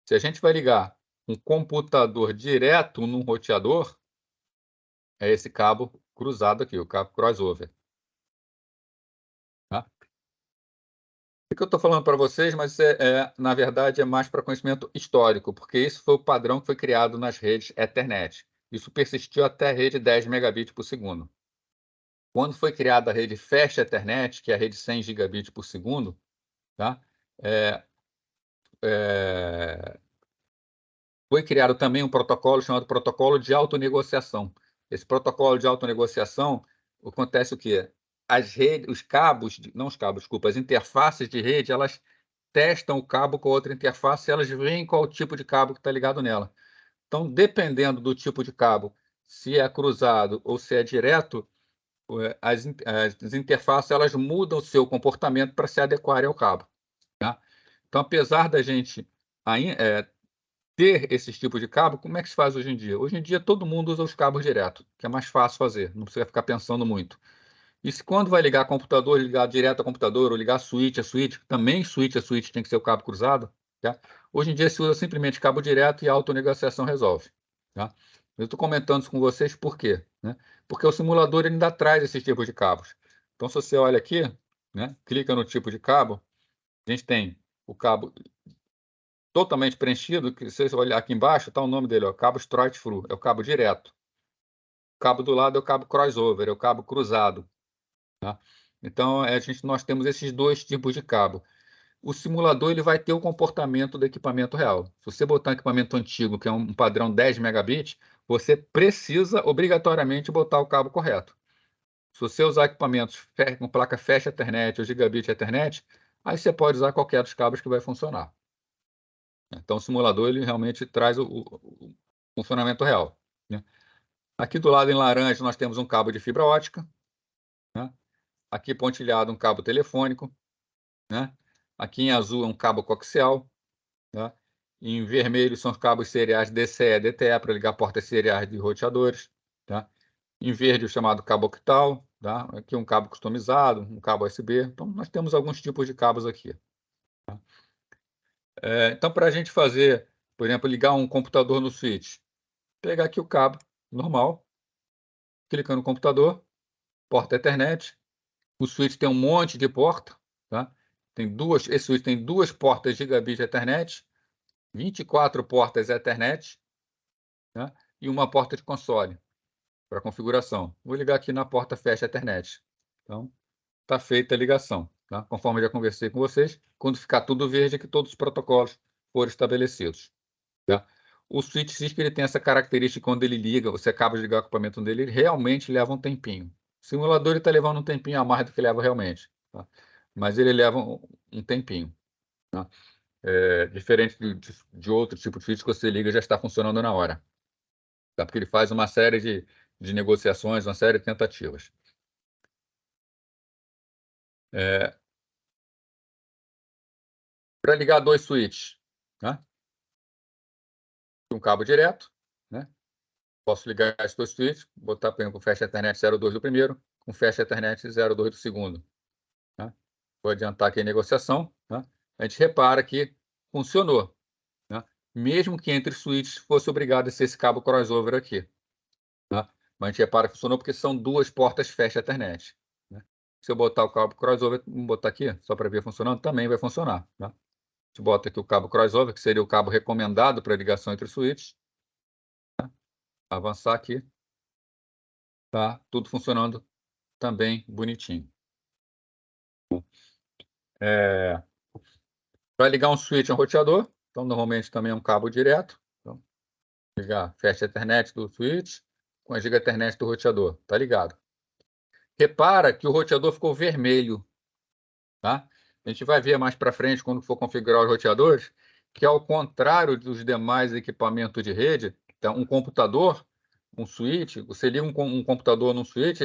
Se a gente vai ligar um computador direto num roteador, é esse cabo cruzado aqui, o cabo crossover, tá? O que eu estou falando para vocês, mas na verdade, é mais para conhecimento histórico, porque esse foi o padrão que foi criado nas redes Ethernet. Isso persistiu até a rede 10 megabits por segundo. Quando foi criada a rede Fast Ethernet, que é a rede 100 gigabits por segundo, tá? Foi criado também um protocolo chamado protocolo de autonegociação. Esse protocolo de autonegociação, acontece o quê? As redes, os cabos, não os cabos, desculpa, as interfaces de rede, elas testam o cabo com outra interface e elas veem qual o tipo de cabo que está ligado nela. Então, dependendo do tipo de cabo, se é cruzado ou se é direto, as interfaces elas mudam o seu comportamento para se adequarem ao cabo, tá? Então, apesar da gente ter esses tipos de cabo, como é que se faz hoje em dia? Hoje em dia, todo mundo usa os cabos direto, que é mais fácil fazer, não precisa ficar pensando muito. E se quando vai ligar computador, ligar direto ao computador, ou ligar switch a switch, também switch a switch tem que ser o cabo cruzado, tá? Hoje em dia se usa simplesmente cabo direto e a autonegociação resolve, tá? Eu estou comentando isso com vocês por quê? Né? Porque o simulador ele ainda traz esses tipos de cabos. Então, se você olha aqui, né, clica no tipo de cabo, a gente tem o cabo totalmente preenchido, que se você olhar aqui embaixo, está o nome dele, ó, cabo straight-through, é o cabo direto. O cabo do lado é o cabo crossover, é o cabo cruzado. Tá? Então, nós temos esses dois tipos de cabo. O simulador ele vai ter o comportamento do equipamento real. Se você botar um equipamento antigo, que é um padrão 10 megabits, você precisa obrigatoriamente botar o cabo correto. Se você usar equipamentos com placa Fast Ethernet ou Gigabit Ethernet, aí você pode usar qualquer dos cabos que vai funcionar. Então, o simulador ele realmente traz o funcionamento real. Né? Aqui do lado em laranja nós temos um cabo de fibra ótica, né? Aqui pontilhado um cabo telefônico, né? Aqui em azul é um cabo coaxial, né? Em vermelho são os cabos seriais DCE e DTE para ligar portas seriais de roteadores, tá? Em verde o chamado cabo octal, tá? Aqui um cabo customizado, um cabo USB. Então nós temos alguns tipos de cabos aqui. Tá? Então para a gente fazer, por exemplo, ligar um computador no switch, pegar aqui o cabo normal, clica no computador, porta Ethernet. O switch tem um monte de porta, tá? Esse switch tem duas portas Gigabit Ethernet, 24 portas Ethernet, né? E uma porta de console para configuração. Vou ligar aqui na porta Fast Ethernet. Então, está feita a ligação. Tá? Conforme eu já conversei com vocês, quando ficar tudo verde, é que todos os protocolos foram estabelecidos. Tá? O switch Cisco ele tem essa característica, quando ele liga, você acaba de ligar o equipamento dele, ele realmente leva um tempinho. O simulador está levando um tempinho a mais do que leva realmente. Tá? Mas ele leva um tempinho. Tá? Diferente de outro tipo de switch que você liga e já está funcionando na hora. Tá? Porque ele faz uma série de negociações, uma série de tentativas. Para ligar dois switches, né? Um cabo direto, né? Posso ligar esses dois switches, botar, por exemplo, o Fast Ethernet 02 do primeiro, com Fast Ethernet 02 do segundo. Né? Vou adiantar aqui a negociação. Né? A gente repara que funcionou. Né? Mesmo que entre switches fosse obrigado a ser esse cabo crossover aqui. Né? Mas a gente repara que funcionou porque são duas portas Fast Ethernet. Né? Se eu botar o cabo crossover, vamos botar aqui, só para ver funcionando, também vai funcionar. Né? A gente bota aqui o cabo crossover, que seria o cabo recomendado para ligação entre switches. Né? Avançar aqui. Tá tudo funcionando também bonitinho. Para ligar um switch a um roteador, então normalmente também é um cabo direto. Então, ligar Fast Ethernet do switch com a Giga Ethernet do roteador. Tá ligado? Repara que o roteador ficou vermelho. Tá? A gente vai ver mais para frente, quando for configurar os roteadores, que ao contrário dos demais equipamentos de rede, então, um computador, um switch, você liga um computador num switch,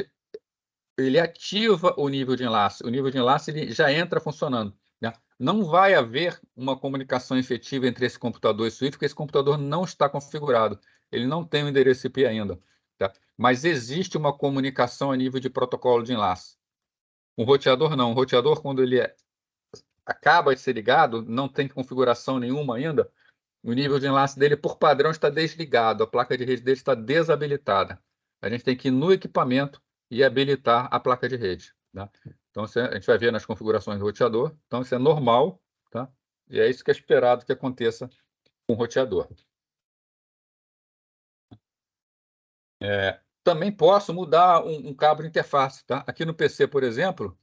ele ativa o nível de enlace. O nível de enlace ele já entra funcionando. Né? Não vai haver uma comunicação efetiva entre esse computador e o switch, porque esse computador não está configurado. Ele não tem o endereço IP ainda. Tá? Mas existe uma comunicação a nível de protocolo de enlace. O roteador não. O roteador, quando ele acaba de ser ligado, não tem configuração nenhuma ainda, o nível de enlace dele, por padrão, está desligado. A placa de rede dele está desabilitada. A gente tem que ir no equipamento e habilitar a placa de rede. Tá? Então, a gente vai ver nas configurações do roteador. Então, isso é normal. Tá? E é isso que é esperado que aconteça com o roteador. Também posso mudar um cabo de interface. Tá? Aqui no PC, por exemplo,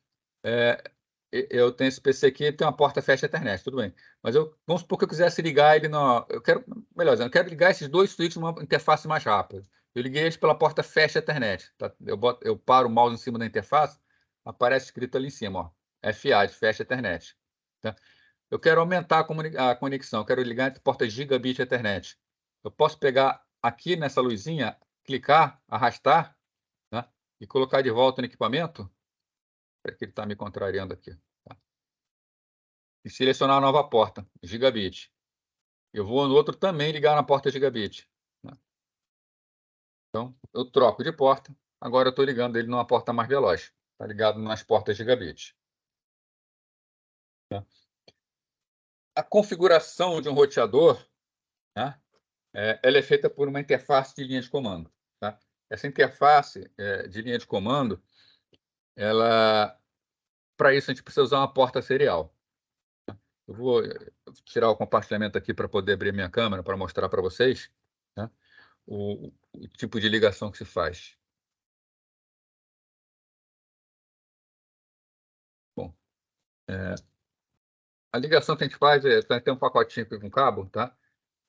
eu tenho esse PC aqui, tem uma porta Fast Ethernet, tudo bem. Mas vamos supor que eu quisesse ligar ele no... Melhor dizendo, eu quero ligar esses dois switches numa interface mais rápida. Eu liguei eles pela porta Fast Ethernet. Tá? Eu paro o mouse em cima da interface, aparece escrito ali em cima, ó, FA, de Fast Ethernet. Tá? Eu quero aumentar a conexão, eu quero ligar entre portas Gigabit Ethernet. Eu posso pegar aqui nessa luzinha, clicar, arrastar, né? E colocar de volta no equipamento. Espera que ele está me contrariando aqui. Tá? E selecionar a nova porta, Gigabit. Eu vou no outro também ligar na porta Gigabit. Né? Então, eu troco de porta. Agora eu estou ligando ele numa porta mais veloz. Está ligado nas portas Gigabit. Tá? A configuração de um roteador, né? ela é feita por uma interface de linha de comando, tá? Essa interface de linha de comando, para isso a gente precisa usar uma porta serial. Eu vou tirar o compartilhamento aqui para poder abrir minha câmera para mostrar para vocês, tá? O tipo de ligação que se faz. Bom, a ligação que a gente faz tem um pacotinho aqui com cabo, tá?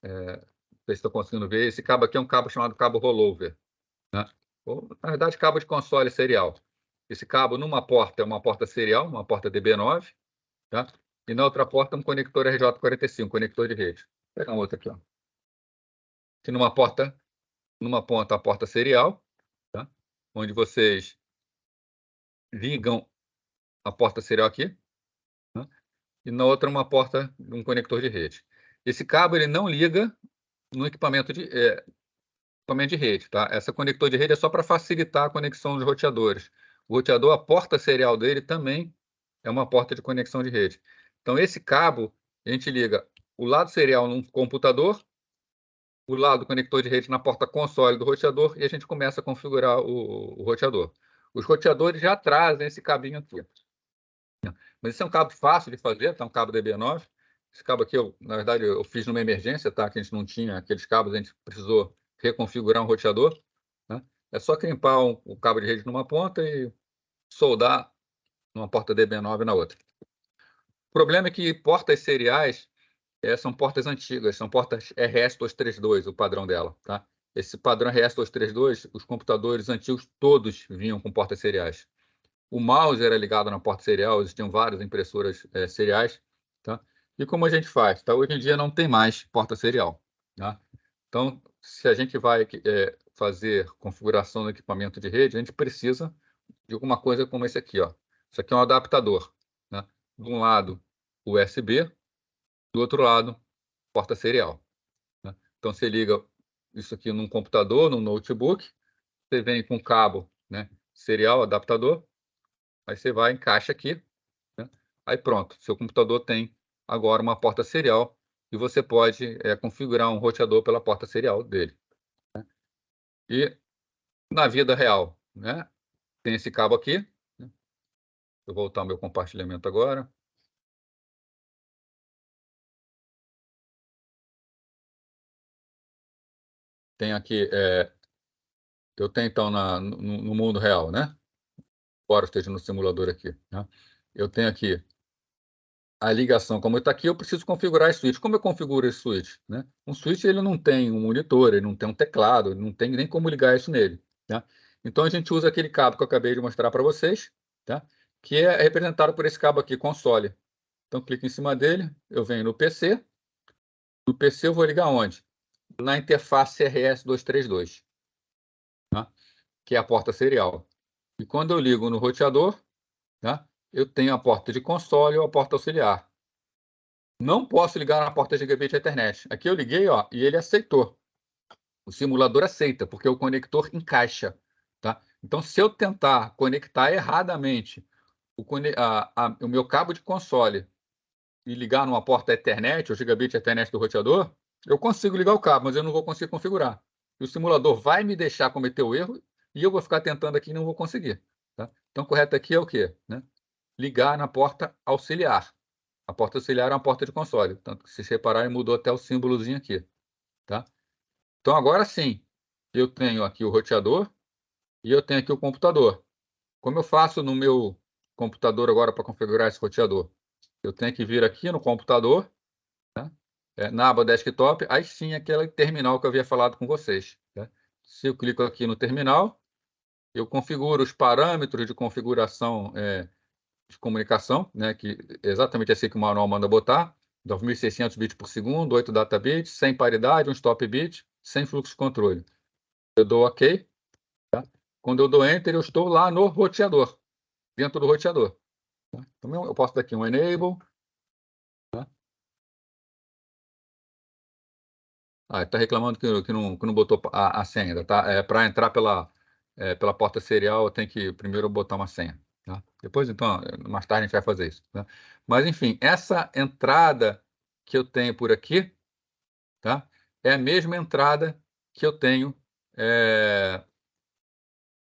Não sei se estão conseguindo ver. Esse cabo aqui é um cabo chamado cabo rollover, né? Ou, na verdade, cabo de console serial. Esse cabo, numa porta, é uma porta serial, uma porta DB9, tá? E na outra porta, um conector RJ45, conector de rede. Vou pegar um outro aqui, ó. Aqui numa ponta, a porta serial, tá? Onde vocês ligam a porta serial aqui, né? E na outra, uma porta, um conector de rede. Esse cabo ele não liga no equipamento de rede, tá? Essa conector de rede é só para facilitar a conexão dos roteadores. O roteador, a porta serial dele também é uma porta de conexão de rede. Então, esse cabo, a gente liga o lado serial num computador, o lado do conector de rede na porta console do roteador, e a gente começa a configurar o roteador. Os roteadores já trazem esse cabinho aqui. Mas esse é um cabo fácil de fazer, tá? Um cabo DB9. Esse cabo aqui, na verdade, eu fiz numa emergência, tá? Que a gente não tinha aqueles cabos, a gente precisou reconfigurar um roteador, né? É só crimpar o cabo de rede numa ponta e soldar numa porta DB9 na outra. O problema é que portas seriais são portas antigas, são portas RS-232, o padrão dela, tá? Esse padrão RS-232, os computadores antigos todos vinham com portas seriais. O mouse era ligado na porta serial, existiam várias impressoras seriais, tá? E como a gente faz? Tá? Hoje em dia não tem mais porta serial, tá? Então, se a gente vai fazer configuração do equipamento de rede, a gente precisa de alguma coisa como esse aqui, ó. Isso aqui é um adaptador, né? De um lado, USB, do outro lado, porta serial, né? Então, você liga isso aqui num computador, num notebook, você vem com cabo, né, serial, adaptador, aí você vai, encaixa aqui, né? Aí pronto, seu computador tem agora uma porta serial e você pode configurar um roteador pela porta serial dele. E na vida real, né, tem esse cabo aqui, né? Vou voltar ao meu compartilhamento agora. Tem aqui, eu tenho então no mundo real, né? Embora eu esteja no simulador aqui, né? Eu tenho aqui a ligação, como está aqui, eu preciso configurar esse switch. Como eu configuro esse switch, né? Um switch ele não tem um monitor, ele não tem um teclado, ele não tem nem como ligar isso nele, tá? Então a gente usa aquele cabo que eu acabei de mostrar para vocês, tá? Que é representado por esse cabo aqui, console. Então clico em cima dele, eu venho no PC. No PC eu vou ligar onde? Na interface RS-232, tá? Que é a porta serial. E quando eu ligo no roteador, tá? Eu tenho a porta de console ou a porta auxiliar. Não posso ligar na porta gigabit Ethernet. Aqui eu liguei, ó, e ele aceitou. O simulador aceita, porque o conector encaixa, tá? Então, se eu tentar conectar erradamente o meu cabo de console e ligar numa porta Ethernet, ou gigabit Ethernet do roteador, eu consigo ligar o cabo, mas eu não vou conseguir configurar. E o simulador vai me deixar cometer o erro e eu vou ficar tentando aqui e não vou conseguir, tá? Então, o correto aqui é o quê, né? Ligar na porta auxiliar. A porta auxiliar é uma porta de console. Tanto que, se vocês repararem, mudou até o símbolozinho aqui, tá? Então, agora sim, eu tenho aqui o roteador e eu tenho aqui o computador. Como eu faço no meu computador agora para configurar esse roteador? Eu tenho que vir aqui no computador, tá? Na aba desktop, aí sim aquele terminal que eu havia falado com vocês, tá? Se eu clico aqui no terminal, eu configuro os parâmetros de configuração de comunicação, né, que é exatamente assim que o manual manda botar, 2.600 bits por segundo, 8 data bits, sem paridade, um stop bit, sem fluxo de controle. Eu dou OK. Tá? Quando eu dou Enter, eu estou lá no roteador, dentro do roteador. Tá? Então, eu posso dar aqui um Enable. Tá? Está reclamando que não botou a senha. Tá? Para entrar pela porta serial, eu tenho que primeiro botar uma senha. Tá? Depois, então, mais tarde a gente vai fazer isso. Tá? Mas, enfim, essa entrada que eu tenho por aqui, tá? é a mesma entrada que eu tenho,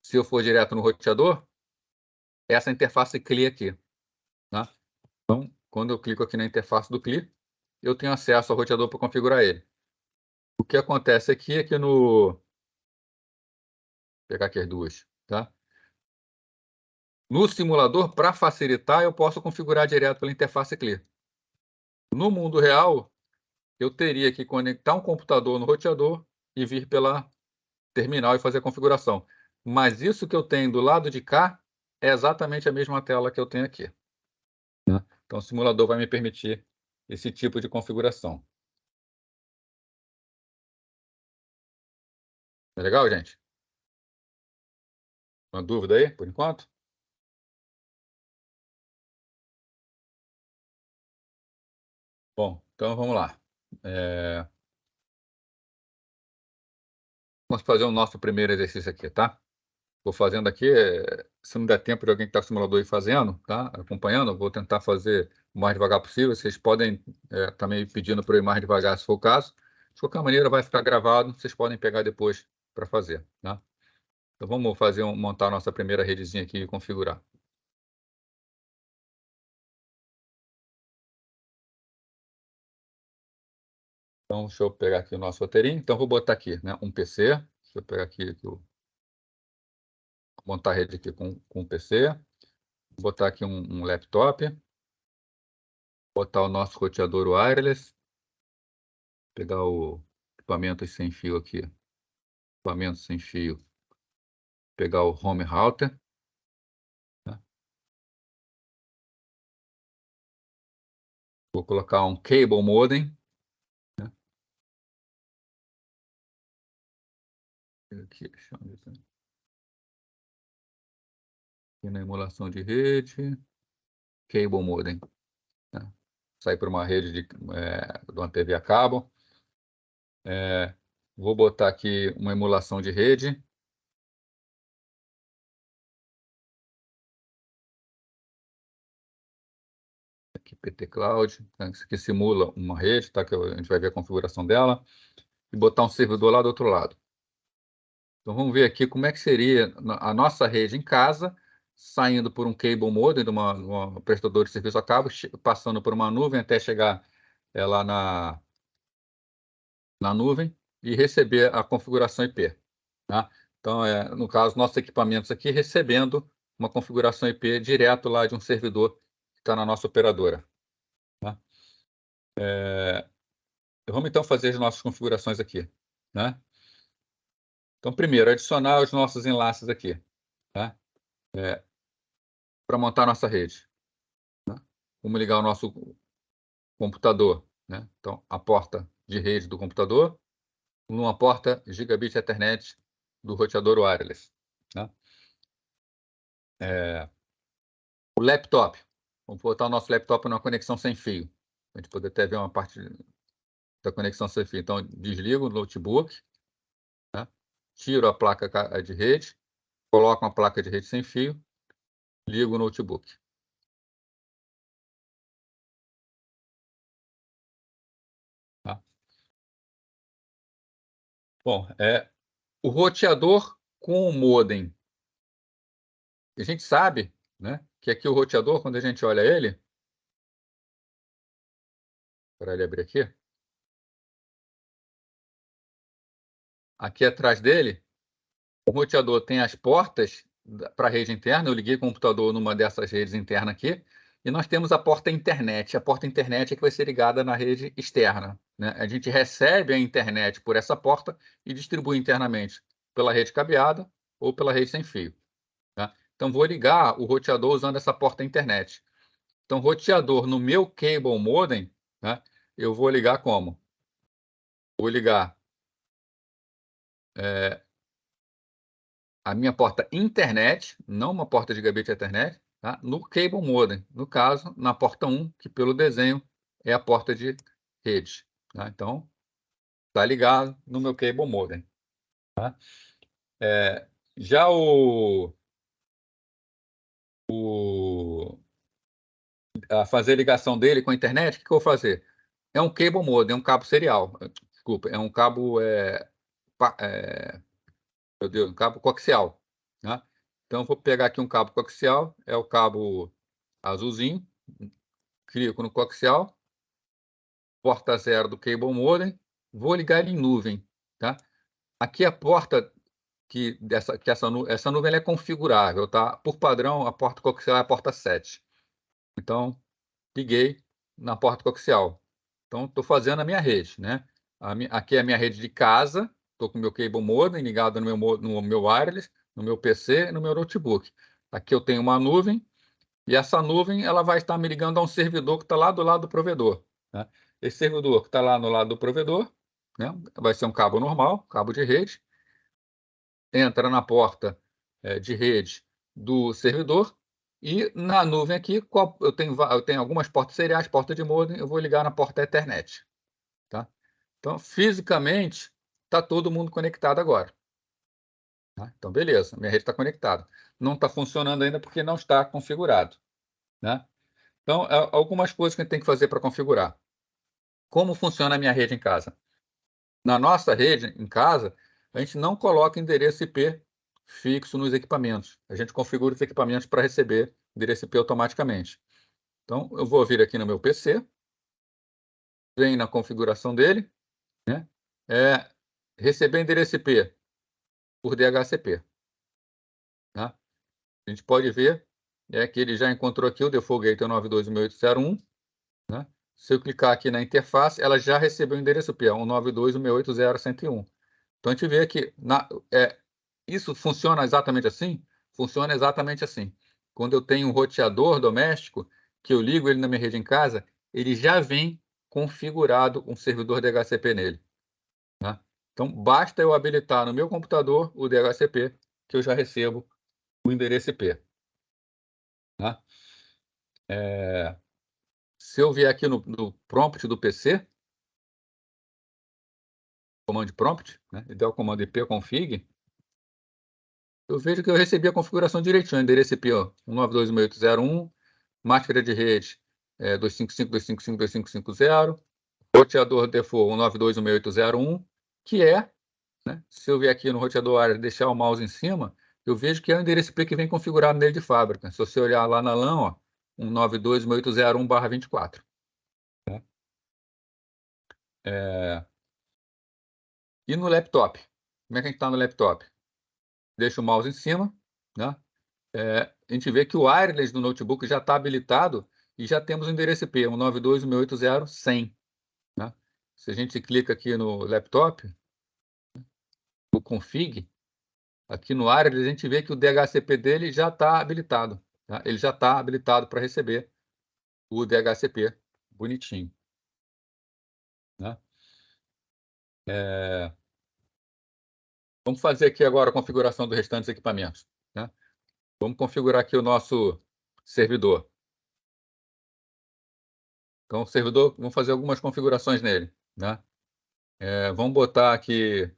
se eu for direto no roteador, essa interface CLI aqui, tá? Então, quando eu clico aqui na interface do CLI, eu tenho acesso ao roteador para configurar ele. O que acontece aqui é que no... Vou pegar aqui as duas, tá? No simulador, para facilitar, eu posso configurar direto pela interface CLI. No mundo real, eu teria que conectar um computador no roteador e vir pela terminal e fazer a configuração. Mas isso que eu tenho do lado de cá é exatamente a mesma tela que eu tenho aqui, né? Então, o simulador vai me permitir esse tipo de configuração. Tá legal, gente? Uma dúvida aí, por enquanto? Bom, então vamos lá. Vamos fazer o nosso primeiro exercício aqui, tá? Vou fazendo aqui, se não der tempo de alguém que está com o simulador aí fazendo, tá? Acompanhando, eu vou tentar fazer o mais devagar possível. Vocês podem também ir pedindo para eu ir mais devagar, se for o caso. De qualquer maneira, vai ficar gravado, vocês podem pegar depois para fazer, tá? Então vamos fazer montar a nossa primeira redezinha aqui e configurar. Então, deixa eu pegar aqui o nosso roteirinho. Então, vou botar aqui, né, um PC. Deixa eu pegar aqui, montar a rede aqui com um PC. Vou botar aqui um laptop. Botar o nosso roteador wireless. Pegar o equipamento sem fio aqui. Equipamento sem fio. Pegar o home router. Né? Vou colocar um cable modem. Né? Aqui, aqui na emulação de rede. Cable modem. Né? Sair por uma rede de uma TV a cabo. Vou botar aqui uma emulação de rede. Aqui PT Cloud, tá? Isso aqui simula uma rede, tá? Que a gente vai ver a configuração dela. E botar um servidor lá do outro lado. Então vamos ver aqui como é que seria a nossa rede em casa, saindo por um cable modem de uma prestador de serviço a cabo, passando por uma nuvem até chegar lá na nuvem e receber a configuração IP. Tá? Então, no caso, nossos equipamentos aqui recebendo uma configuração IP direto lá de um servidor que está na nossa operadora. Tá? Vamos então fazer as nossas configurações aqui. Né? Então, primeiro, adicionar os nossos enlaces aqui. Tá? Para montar nossa rede. Né? Vamos ligar o nosso computador. Né? Então, a porta de rede do computador numa porta Gigabit Ethernet do roteador wireless. Né? O laptop. Vamos botar o nosso laptop numa conexão sem fio. A gente poder até ver uma parte da conexão sem fio. Então, desligo o notebook, né? Tiro a placa de rede, coloco uma placa de rede sem fio, ligo o notebook. Tá? Bom, o roteador com o modem. A gente sabe, né, que aqui o roteador, quando a gente olha ele, para ele abrir aqui atrás dele, o roteador tem as portas para a rede interna. Eu liguei o computador numa dessas redes internas aqui, e nós temos a porta internet. A porta internet é que vai ser ligada na rede externa. Né? A gente recebe a internet por essa porta e distribui internamente pela rede cabeada ou pela rede sem fio. Tá? Então, vou ligar o roteador usando essa porta internet. Então, roteador no meu cable modem, né, eu vou ligar como? Vou ligar a minha porta internet, não uma porta de gigabit Ethernet, tá? No cable modem. No caso, na porta 1, que pelo desenho é a porta de rede. Tá? Então, está ligado no meu cable modem. Tá? Já a fazer ligação dele com a internet, o que eu vou fazer? É um cable modem, é um cabo serial. desculpa, é um cabo, meu Deus, um cabo coaxial, né. Então eu vou pegar aqui um cabo coaxial, é o cabo azulzinho, clico no coaxial, porta 0 do cable modem, vou ligar ele em nuvem, tá. Aqui a porta que essa nuvem ela é configurável, tá. Por padrão, a porta coaxial é a porta 7. Então, liguei na porta coaxial. Então estou fazendo a minha rede, né. Aqui é a minha rede de casa, estou com o meu cable modem ligado no meu wireless, no meu PC e no meu notebook. Aqui eu tenho uma nuvem, e essa nuvem ela vai estar me ligando a um servidor que está lá do lado do provedor, né. Esse servidor que está lá no lado do provedor, né, vai ser um cabo normal, cabo de rede, entra na porta, de rede do servidor, e na nuvem aqui, eu tenho algumas portas seriais, porta de modem, eu vou ligar na porta Ethernet, tá. Então, fisicamente, está todo mundo conectado agora, tá. Então beleza, minha rede está conectada. Não está funcionando ainda, porque não está configurado, né. Então, algumas coisas que a gente tem que fazer para configurar. Como funciona a minha rede em casa? Na nossa rede em casa, a gente não coloca endereço IP fixo nos equipamentos. A gente configura os equipamentos para receber endereço IP automaticamente. Então, eu vou vir aqui no meu PC, venho na configuração dele, né, receber endereço IP por DHCP, tá. A gente pode ver, que ele já encontrou aqui o Default Gateway 92.168.0.1, né. Se eu clicar aqui na interface, ela já recebeu o endereço IP, 192.168.0.101. Então a gente vê que isso funciona exatamente assim? Funciona exatamente assim. Quando eu tenho um roteador doméstico, que eu ligo ele na minha rede em casa, ele já vem configurado um servidor DHCP nele, né. Então basta eu habilitar no meu computador o DHCP, que eu já recebo o endereço IP, né. Se eu vier aqui no prompt do PC, command prompt, né, e der o comando ipconfig, eu vejo que eu recebi a configuração direitinho, endereço IP, ó, 192.168.0.1, máscara de rede, 255.255.255.0, roteador default 192.168.0.1, que né, se eu vier aqui no roteador área e deixar o mouse em cima, eu vejo que é o endereço IP que vem configurado nele de fábrica. Se você olhar lá na LAN, ó, 192.168.0.1/24, né. E no laptop? Como é que a gente está no laptop? Deixa o mouse em cima, né, a gente vê que o wireless do notebook já está habilitado e já temos o endereço IP, 192.168.0.100, né. Se a gente clica aqui no laptop, no config, aqui no wireless, a gente vê que o DHCP dele já está habilitado, tá. Ele já está habilitado para receber o DHCP bonitinho, né. Vamos fazer aqui agora a configuração dos restantes equipamentos, né. Vamos configurar aqui o nosso servidor. Então o servidor, vamos fazer algumas configurações nele, né. Vamos botar aqui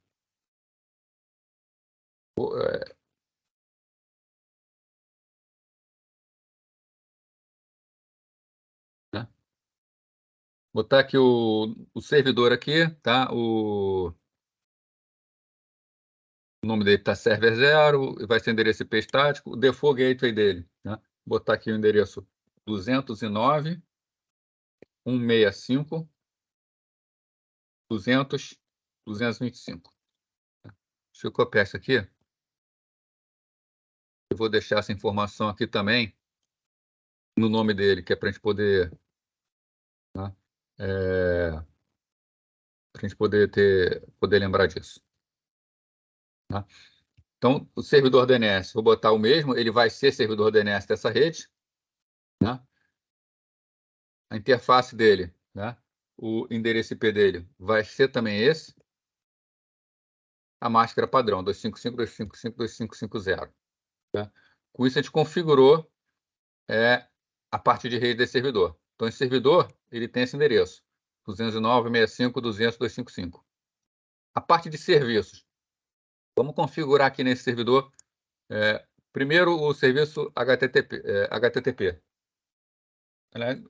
né, botar aqui o servidor aqui, tá, o nome dele tá server 0, vai ser endereço IP estático, o default gateway dele, né, botar aqui o endereço 209.165.200.225. Deixa eu copiar isso aqui, eu vou deixar essa informação aqui também, no nome dele, que é para a gente poder, né, pra gente poder lembrar disso, tá. Então, o servidor DNS, vou botar o mesmo, ele vai ser servidor DNS dessa rede, né. A interface dele, né, o endereço IP dele vai ser também esse, a máscara padrão, 255.255.255.0, tá. Com isso a gente configurou, a parte de rede desse servidor. Então esse servidor, ele tem esse endereço, 209.165.200.255. A parte de serviços, vamos configurar aqui nesse servidor, primeiro o serviço HTTP. Aliás,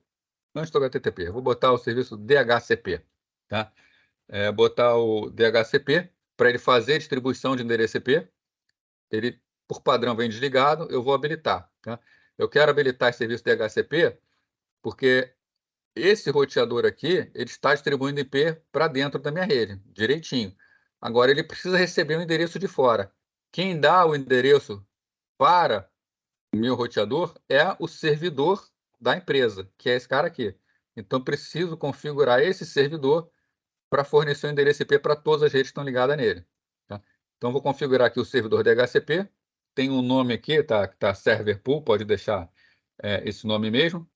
não estou HTTP, vou botar o serviço DHCP, tá. botar o DHCP para ele fazer a distribuição de endereço IP. Ele, por padrão, vem desligado, eu vou habilitar. Tá? Eu quero habilitar esse serviço DHCP porque esse roteador aqui, ele está distribuindo IP para dentro da minha rede, direitinho. Agora, ele precisa receber um endereço de fora. Quem dá o endereço para o meu roteador é o servidor da empresa, que é esse cara aqui. Então, preciso configurar esse servidor para fornecer o endereço IP para todas as redes que estão ligadas nele. Tá? Então, vou configurar aqui o servidor DHCP. Tem um nome aqui, tá server pool, pode deixar esse nome mesmo.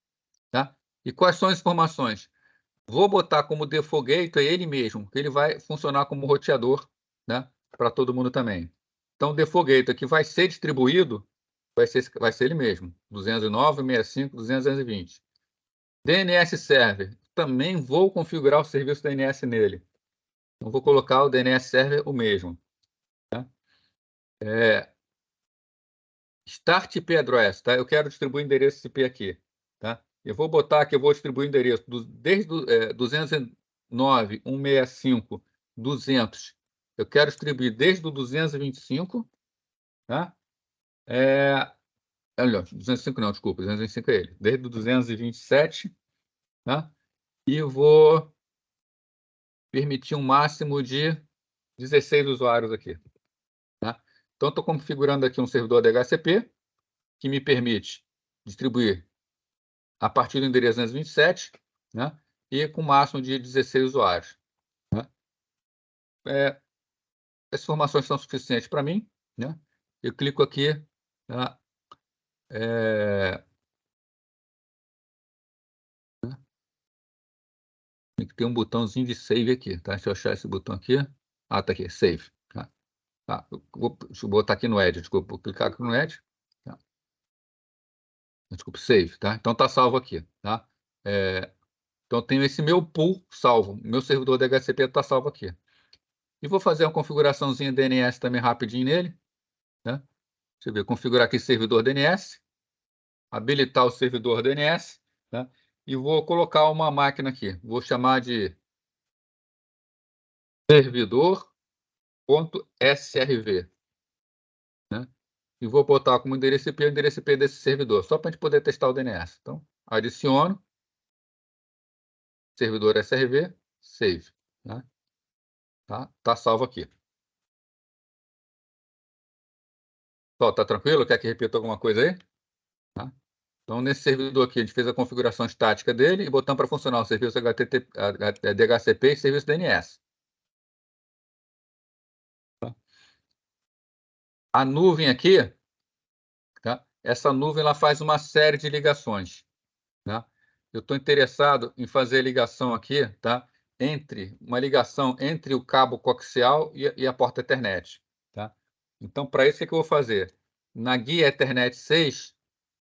Tá? E quais são as informações? Vou botar como default gateway ele mesmo, que ele vai funcionar como roteador, né, para todo mundo também. Então, o default gateway que vai ser distribuído vai ser ele mesmo, 209.165.220. DNS Server, também vou configurar o serviço DNS nele. Então, vou colocar o DNS Server o mesmo. Tá? Start IP Address, tá? Eu quero distribuir endereço IP aqui. Tá? Eu vou botar que eu vou distribuir o endereço desde 209.165.200. Eu quero distribuir desde o 225, tá? Olha, 205 não, desculpa, 225 é ele. Desde o 227, tá? E vou permitir um máximo de 16 usuários aqui. Tá? Então, estou configurando aqui um servidor DHCP que me permite distribuir a partir do endereço 227, né? E com máximo de 16 usuários. Né? Essas informações são suficientes para mim. Né? Eu clico aqui. Tá? Tem que ter um botãozinho de save aqui. Tá? Deixa eu achar esse botão aqui. Ah, tá aqui, save. Tá? Tá. Deixa eu botar aqui no Edge. Desculpa, vou clicar aqui no Edge. Tá? Desculpa, save. Tá? Então está salvo aqui. Tá? Então, eu tenho esse meu pool salvo. Meu servidor DHCP está salvo aqui. E vou fazer uma configuraçãozinha DNS também rapidinho nele. Né? Deixa eu ver, configurar aqui servidor DNS. Habilitar o servidor DNS. Né? E vou colocar uma máquina aqui. Vou chamar de servidor.srv. Né? E vou botar como endereço IP o endereço IP desse servidor, só para a gente poder testar o DNS. Então, adiciono. Servidor SRV, save. Né? Tá salvo aqui. Tá tranquilo? Quer que repita alguma coisa aí? Tá? Então, nesse servidor aqui, a gente fez a configuração estática dele e botamos para funcionar o serviço DHCP e serviço DNS. Tá? A nuvem aqui, tá? Essa nuvem ela faz uma série de ligações. Tá? Eu estou interessado em fazer ligação aqui, tá? Uma ligação entre o cabo coaxial e a porta Ethernet. Tá? Então, para isso, o que eu vou fazer? Na guia Ethernet 6,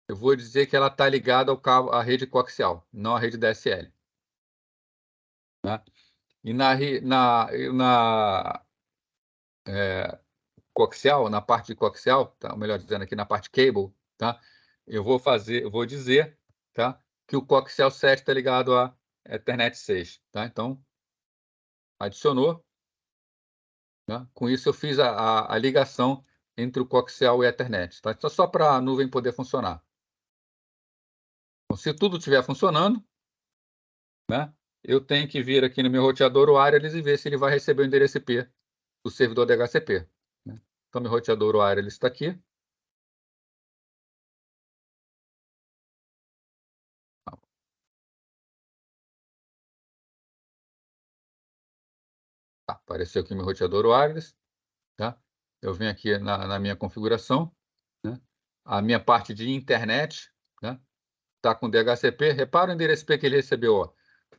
eu vou dizer que ela está ligada ao cabo, à rede coaxial, não à rede DSL. Tá? E na coaxial, na parte de coaxial, tá? Ou melhor dizendo aqui na parte cable, tá? Eu vou dizer, tá? Que o coaxial 7 está ligado à Ethernet 6, tá? Então, adicionou, tá? Com isso eu fiz a ligação entre o coaxial e a Ethernet, tá? Então, só para a nuvem poder funcionar. Então, se tudo estiver funcionando, né? Eu tenho que vir aqui no meu roteador wireless e ver se ele vai receber o endereço IP do servidor DHCP. Né? Então, meu roteador wireless está aqui. Apareceu aqui meu roteador wireless. Tá? Eu venho aqui na minha configuração. Né? A minha parte de internet está com DHCP. Repara o endereço IP que ele recebeu. Ó,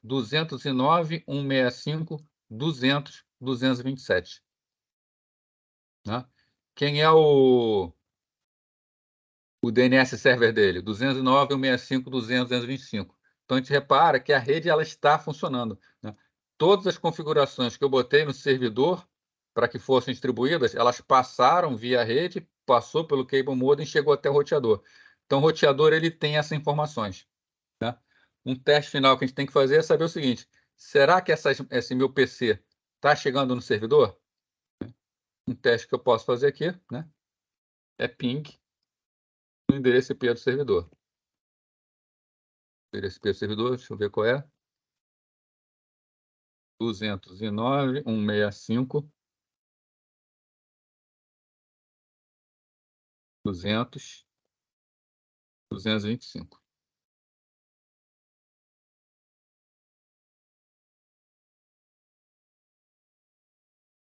209.165.200.227. Né? Quem é o DNS server dele? 209.165.200.225. Então, a gente repara que a rede ela está funcionando. Né? Todas as configurações que eu botei no servidor para que fossem distribuídas, elas passaram via rede, passou pelo cable modem e chegou até o roteador. Então, o roteador ele tem essas informações. Né? Um teste final que a gente tem que fazer é saber o seguinte: será que esse meu PC está chegando no servidor? Um teste que eu posso fazer aqui, né, é ping no endereço IP do servidor. Endereço IP do servidor, deixa eu ver qual é. 209.165. 225.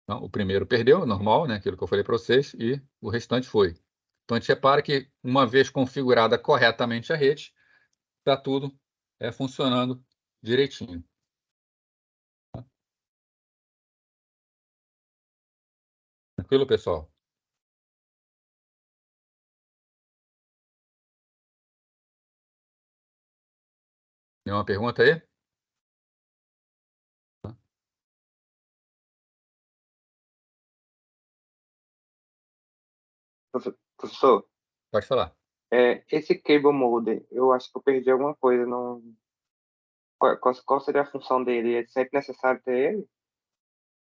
Então, o primeiro perdeu, normal, né? Aquilo que eu falei para vocês, e o restante foi. Então, a gente repara que, uma vez configurada corretamente a rede, está tudo funcionando direitinho. Tranquilo, pessoal? Tem uma pergunta aí? Professor, Pode falar. esse cable modem, eu acho que eu perdi alguma coisa. Não... Qual seria a função dele? É sempre necessário ter ele?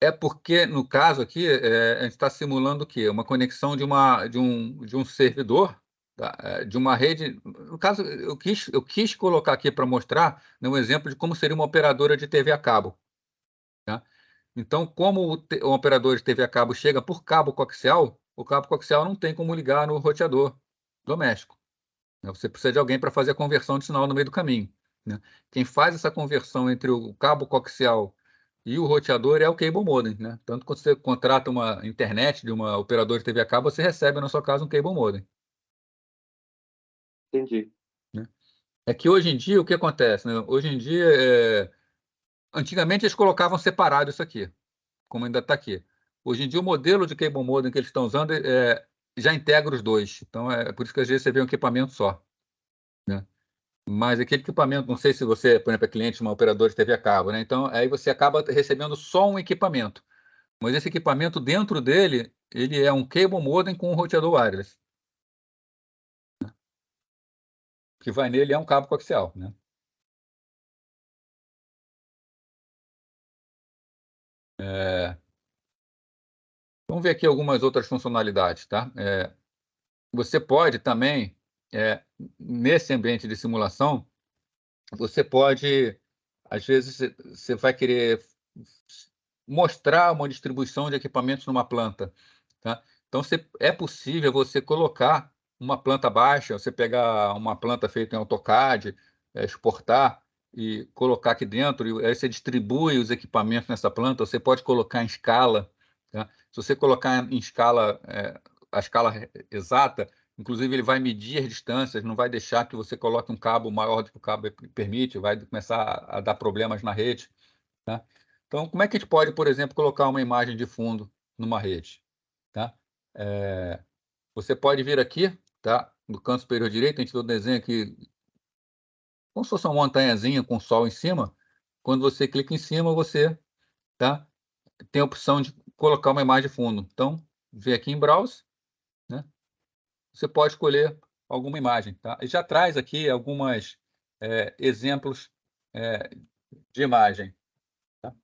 É porque, no caso aqui, a gente está simulando o quê? Uma conexão de um servidor, tá? De uma rede. No caso, eu quis colocar aqui para mostrar, né, um exemplo de como seria uma operadora de TV a cabo. Tá? Então, como o operador de TV a cabo chega por cabo coaxial, o cabo coaxial não tem como ligar no roteador doméstico, né? Você precisa de alguém para fazer a conversão de sinal no meio do caminho, né? Quem faz essa conversão entre o cabo coaxial e o roteador é o cable modem, né? Tanto quando você contrata uma internet de uma operadora de TV a cabo, você recebe na sua casa um cable modem, Entendi. né? É que hoje em dia o que acontece, né? Hoje em dia, antigamente eles colocavam separado isso aqui, como ainda está aqui. Hoje em dia o modelo de cable modem que eles estão usando já integra os dois. Então é por isso que às vezes você vê um equipamento só, né? Mas aquele equipamento, não sei se você, por exemplo, é cliente de uma operadora de TV a cabo, né? Então, aí você acaba recebendo só um equipamento. Mas esse equipamento, dentro dele, ele é um cable modem com um roteador wireless. O que vai nele é um cabo coaxial, né? Vamos ver aqui algumas outras funcionalidades, tá? Você pode também, nesse ambiente de simulação, você pode, às vezes, você vai querer mostrar uma distribuição de equipamentos numa planta, tá? Então, é possível você colocar uma planta baixa, você pegar uma planta feita em AutoCAD, exportar e colocar aqui dentro, e aí você distribui os equipamentos nessa planta, você pode colocar em escala, tá? Se você colocar em escala, a escala exata, inclusive ele vai medir as distâncias, não vai deixar que você coloque um cabo maior do que o cabo permite, vai começar a dar problemas na rede, tá? Então, como é que a gente pode, por exemplo, colocar uma imagem de fundo numa rede, tá? Você pode vir aqui, tá? No canto superior direito, a gente tem um desenho aqui, como se fosse uma montanhazinha com o sol em cima. Quando você clica em cima, você, tá, tem a opção de colocar uma imagem de fundo. Então, vem aqui em Browse, né? Você pode escolher alguma imagem, tá? E já traz aqui algumas exemplos é, de imagem. Tá?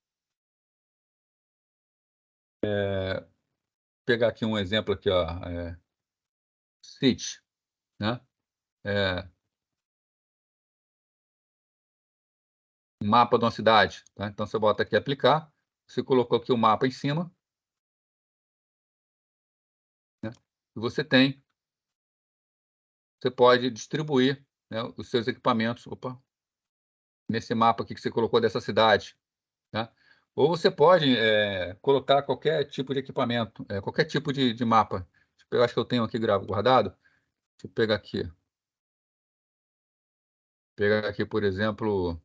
Pegar aqui um exemplo aqui, ó, City, né? É, mapa de uma cidade, tá? Então você bota aqui aplicar, você colocou aqui o mapa em cima, né? E você pode distribuir, né, os seus equipamentos, nesse mapa aqui que você colocou dessa cidade, tá? Ou você pode colocar qualquer tipo de equipamento, qualquer tipo de mapa. Eu acho que eu tenho aqui guardado. Deixa eu pegar aqui. Pegar aqui, por exemplo,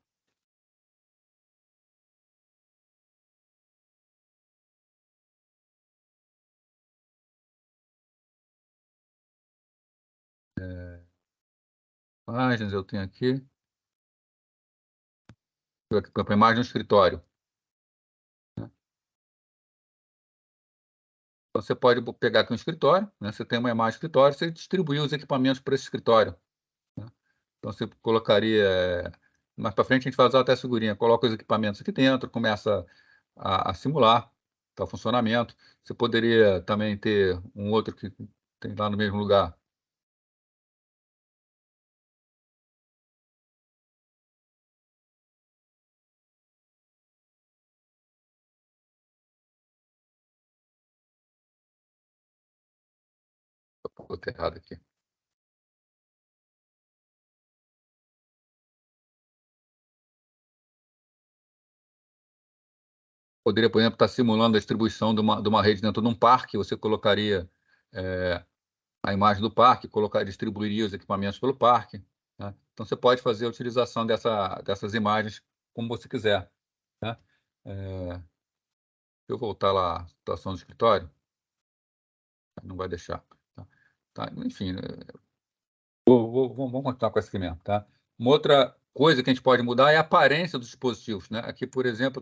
imagens, eu tenho aqui. Para imagem no escritório, né? Então, você pode pegar aqui um escritório, né? Você tem uma imagem de escritório, você distribui os equipamentos para esse escritório, né? Então, você colocaria mais para frente a gente vai usar até a figurinha. Coloca os equipamentos aqui dentro, começa a simular o funcionamento. Você poderia também ter um outro que tem lá no mesmo lugar. Estou errado aqui. Poderia, por exemplo, estar simulando a distribuição de uma rede dentro de um parque. Você colocaria a imagem do parque, distribuiria os equipamentos pelo parque, né? Então, você pode fazer a utilização dessas imagens como você quiser, né? Deixa eu voltar lá à situação do escritório. Não vai deixar. Tá? Enfim, vamos continuar com esse segmento, tá? Uma outra coisa que a gente pode mudar é a aparência dos dispositivos, né? Aqui, por exemplo,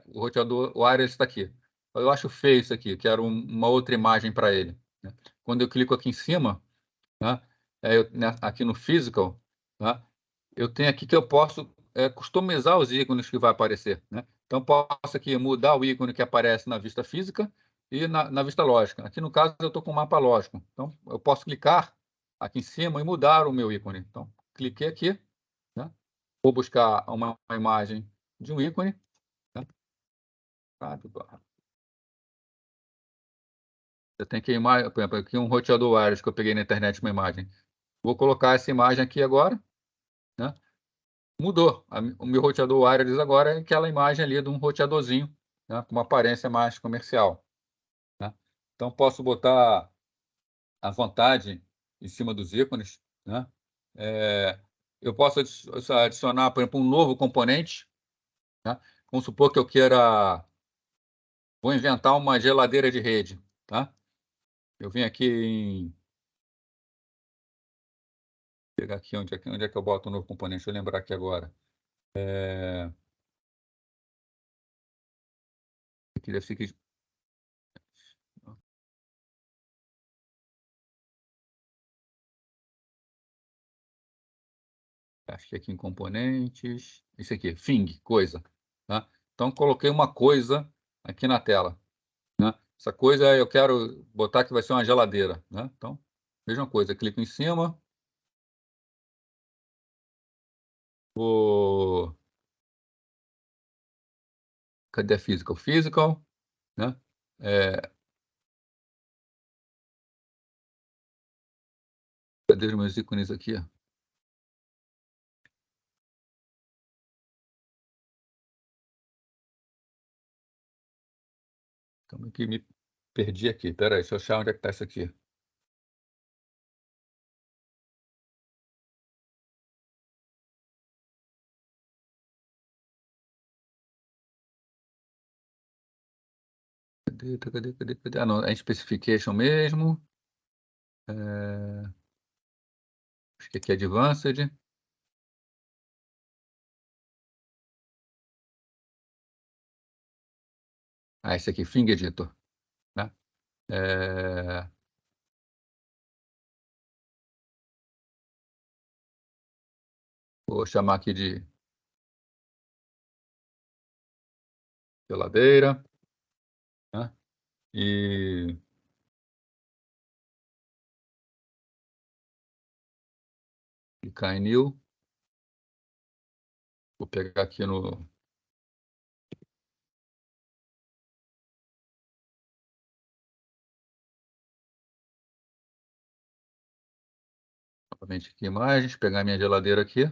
o roteador, o wireless está aqui. Eu acho feio isso aqui, quero uma outra imagem para ele, né? Quando eu clico aqui em cima, né? Aqui no Physical, né? Eu tenho aqui que eu posso customizar os ícones que vai aparecer, né? Então, posso aqui mudar o ícone que aparece na vista física e na vista lógica. Aqui, no caso, eu estou com o mapa lógico. Então, eu posso clicar aqui em cima e mudar o meu ícone. Então, cliquei aqui, né? Vou buscar uma imagem de um ícone, né? Eu tenho que por exemplo, aqui um roteador wireless que eu peguei na internet uma imagem. Vou colocar essa imagem aqui agora, né? Mudou. O meu roteador wireless agora é aquela imagem ali de um roteadorzinho, né? Com uma aparência mais comercial, né? Então, posso botar à vontade em cima dos ícones, né? Eu posso adicionar, por exemplo, um novo componente, né? Vamos supor que eu vou inventar uma geladeira de rede, tá? Eu vim aqui pegar aqui onde é que eu boto o novo componente, deixa eu lembrar aqui agora. Aqui deve ser que... Acho que aqui em componentes, isso aqui, Thing, coisa, tá? Então, coloquei uma coisa aqui na tela, né? Essa coisa eu quero botar que vai ser uma geladeira, né? Então, mesma coisa, clico em cima, cadê a Physical? Physical, né? Cadê os meus ícones aqui? Então, que me perdi aqui. Espera aí, deixa eu achar onde é que está isso aqui. Cadê? Ah, não, é Specification mesmo. Acho que aqui é Advanced. Ah, esse aqui, Thing Editor, né? Vou chamar aqui de geladeira, né? E clicar em New. Vou pegar aqui novamente aqui imagens, pegar minha geladeira aqui.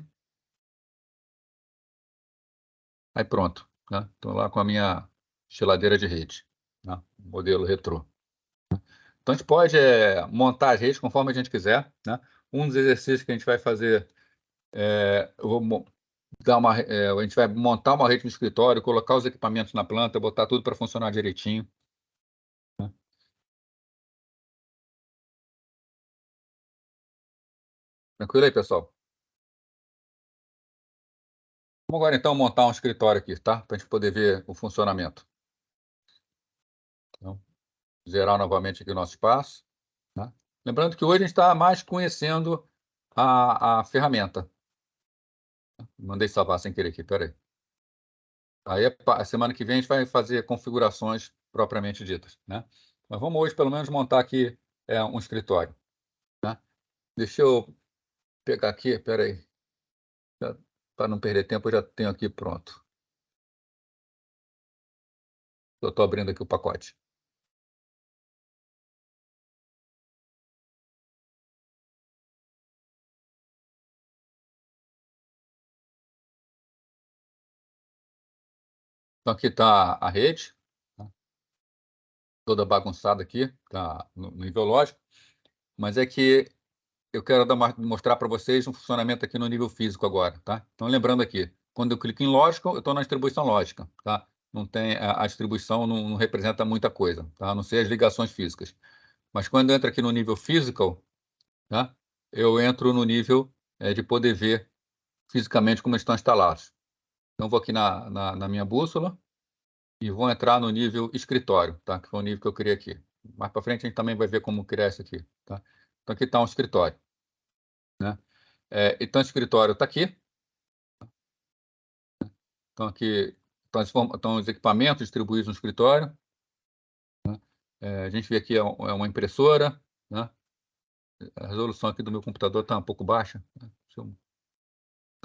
Aí pronto, né? Estou lá com a minha geladeira de rede, né? Modelo retrô. Então, a gente pode montar as redes conforme a gente quiser, né? Um dos exercícios que a gente vai fazer, a gente vai montar uma rede no escritório, colocar os equipamentos na planta, botar tudo para funcionar direitinho, né? Tranquilo aí, pessoal? Vamos agora, então, montar um escritório aqui, tá? Para a gente poder ver o funcionamento. Então, zerar novamente aqui o nosso espaço, né? Lembrando que hoje a gente está mais conhecendo a ferramenta. Mandei salvar sem querer aqui, peraí. Aí, a semana que vem, a gente vai fazer configurações propriamente ditas, né? Mas vamos hoje, pelo menos, montar aqui um escritório, tá? Deixa eu pegar aqui, peraí. Para não perder tempo, eu já tenho aqui pronto. Eu estou abrindo aqui o pacote. Então, aqui está a rede, tá? Toda bagunçada aqui, tá no nível lógico, mas é que eu quero mostrar para vocês um funcionamento aqui no nível físico agora, tá? Então, lembrando aqui, quando eu clico em lógico, eu estou na distribuição lógica, tá? Não tem, a distribuição não representa muita coisa, tá? A não ser as ligações físicas. Mas quando eu entro aqui no nível physical, tá? Eu entro no nível de poder ver fisicamente como eles estão instalados. Então, vou aqui na minha bússola e vou entrar no nível escritório, tá? Que foi o nível que eu criei aqui. Mais para frente, a gente também vai ver como criar isso aqui, tá? Então, aqui está um escritório, né? Então, o escritório está aqui. Então, aqui estão os equipamentos distribuídos no escritório, né? A gente vê aqui uma impressora, né? A resolução aqui do meu computador está um pouco baixa, né? Então,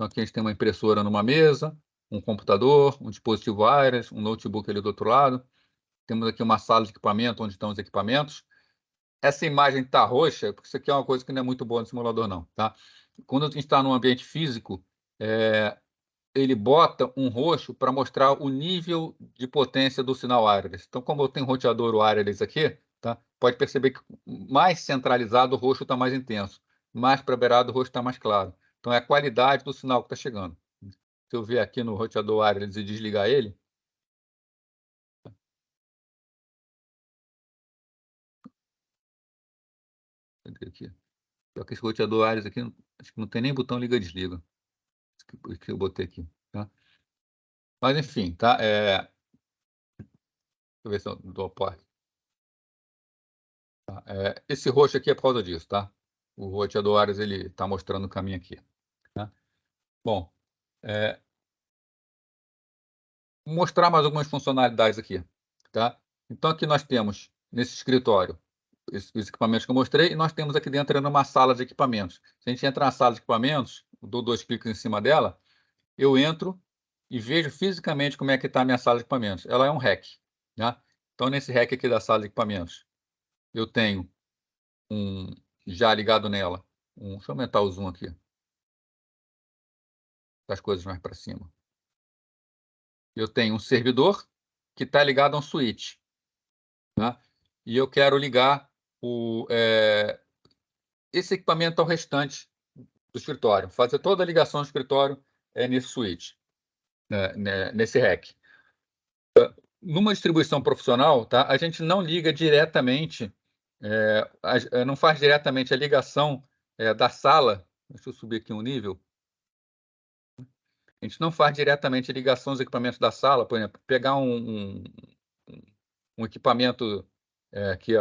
aqui a gente tem uma impressora numa mesa, um computador, um dispositivo wireless, um notebook ali do outro lado. Temos aqui uma sala de equipamento, onde estão os equipamentos. Essa imagem está roxa, porque isso aqui é uma coisa que não é muito boa no simulador, não, tá? Quando a gente está num ambiente físico, ele bota um roxo para mostrar o nível de potência do sinal wireless. Então, como eu tenho roteador wireless aqui, tá? Pode perceber que mais centralizado o roxo está mais intenso, mais para beirado o roxo está mais claro. Então, é a qualidade do sinal que está chegando. Se eu vier aqui no roteador wireless e desligar ele, cadê aqui? Só que esse roteador wireless aqui, acho que não tem nem botão liga-desliga. Isso que eu botei aqui, tá? Mas, enfim, tá? Deixa eu ver se eu dou a porta. Tá? Esse roxo aqui é por causa disso, tá? O roteador wireless, ele está mostrando o caminho aqui, tá? Bom, mostrar mais algumas funcionalidades aqui, tá? Então, aqui nós temos, nesse escritório, os equipamentos que eu mostrei, e nós temos aqui dentro uma sala de equipamentos. Se a gente entrar na sala de equipamentos, dou 2 cliques em cima dela, eu entro e vejo fisicamente como é que está a minha sala de equipamentos. Ela é um rack, né? Então, nesse rack aqui da sala de equipamentos, eu tenho já ligado nela, deixa eu aumentar o zoom aqui, das coisas mais para cima. Eu tenho um servidor que está ligado a um switch, né? E eu quero ligar esse equipamento ao restante do escritório, fazer toda a ligação do escritório nesse switch, né, nesse rack. Numa distribuição profissional, tá, a gente não liga diretamente, não faz diretamente a ligação da sala. Deixa eu subir aqui um nível. A gente não faz diretamente a ligação dos equipamentos da sala, por exemplo, pegar um equipamento que é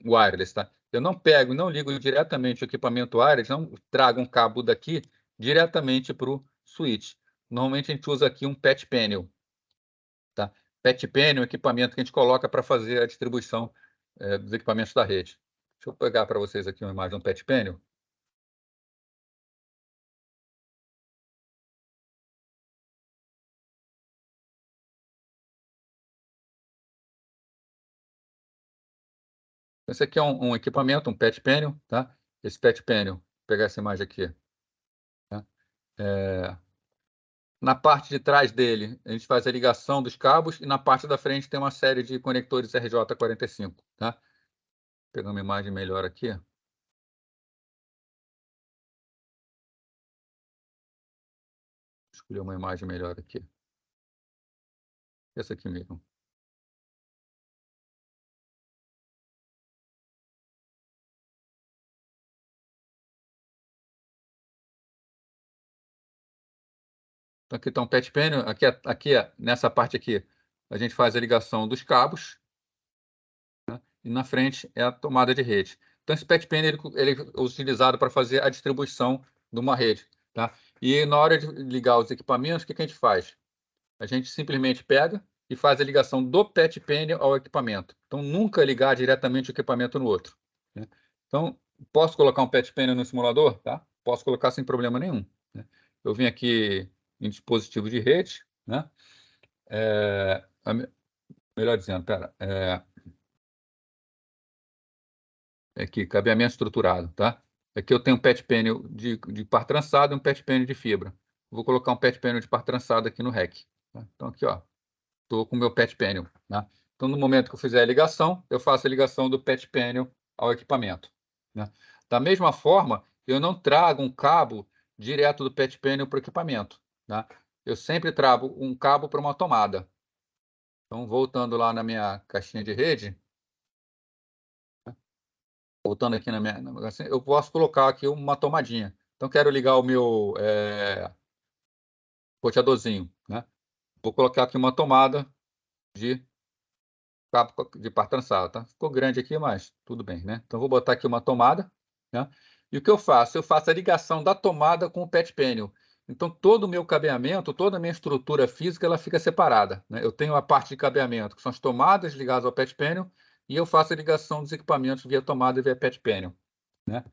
wireless, tá? Eu não pego, não ligo diretamente o equipamento wireless, não trago um cabo daqui diretamente para o switch. Normalmente a gente usa aqui um patch panel, tá? Patch panel é um equipamento que a gente coloca para fazer a distribuição dos equipamentos da rede. Deixa eu pegar para vocês aqui uma imagem de um patch panel. Esse aqui é um equipamento, um patch panel, tá? Esse patch panel, vou pegar essa imagem aqui, tá? Na parte de trás dele, a gente faz a ligação dos cabos e na parte da frente tem uma série de conectores RJ45, tá? Vou pegar uma imagem melhor aqui. Escolher uma imagem melhor aqui. Essa aqui mesmo. Então, aqui está um patch panel. Aqui, nessa parte aqui, a gente faz a ligação dos cabos, né? E na frente é a tomada de rede. Então, esse patch panel ele é utilizado para fazer a distribuição de uma rede, tá? E na hora de ligar os equipamentos, o que a gente faz? A gente simplesmente pega e faz a ligação do PET panel ao equipamento. Então, nunca ligar diretamente o equipamento no outro, né? Então, posso colocar um PET panel no simulador? Tá? Posso colocar sem problema nenhum, né? Eu vim aqui em dispositivo de rede, né? Melhor dizendo, aqui, cabeamento estruturado, tá? Aqui eu tenho um PET panel de par trançado e um PET panel de fibra. Vou colocar um PET panel de par trançado aqui no REC. Tá? Então, aqui, ó, estou com o meu PET panel, né? Então, no momento que eu fizer a ligação, eu faço a ligação do PET panel ao equipamento, né? Da mesma forma, eu não trago um cabo direto do PET panel para o equipamento, né? Eu sempre trago um cabo para uma tomada. Então, voltando lá na minha caixinha de rede, voltando aqui na minha, eu posso colocar aqui uma tomadinha. Então, quero ligar o meu roteadorzinho, né? Vou colocar aqui uma tomada de cabo de par trançado, tá? Ficou grande aqui, mas tudo bem, né? Então, vou botar aqui uma tomada, né? E o que eu faço? Eu faço a ligação da tomada com o PET panel. Então, todo o meu cabeamento, toda a minha estrutura física, ela fica separada, né? Eu tenho a parte de cabeamento, que são as tomadas ligadas ao PET panel, e eu faço a ligação dos equipamentos via tomada e via PET panel, né?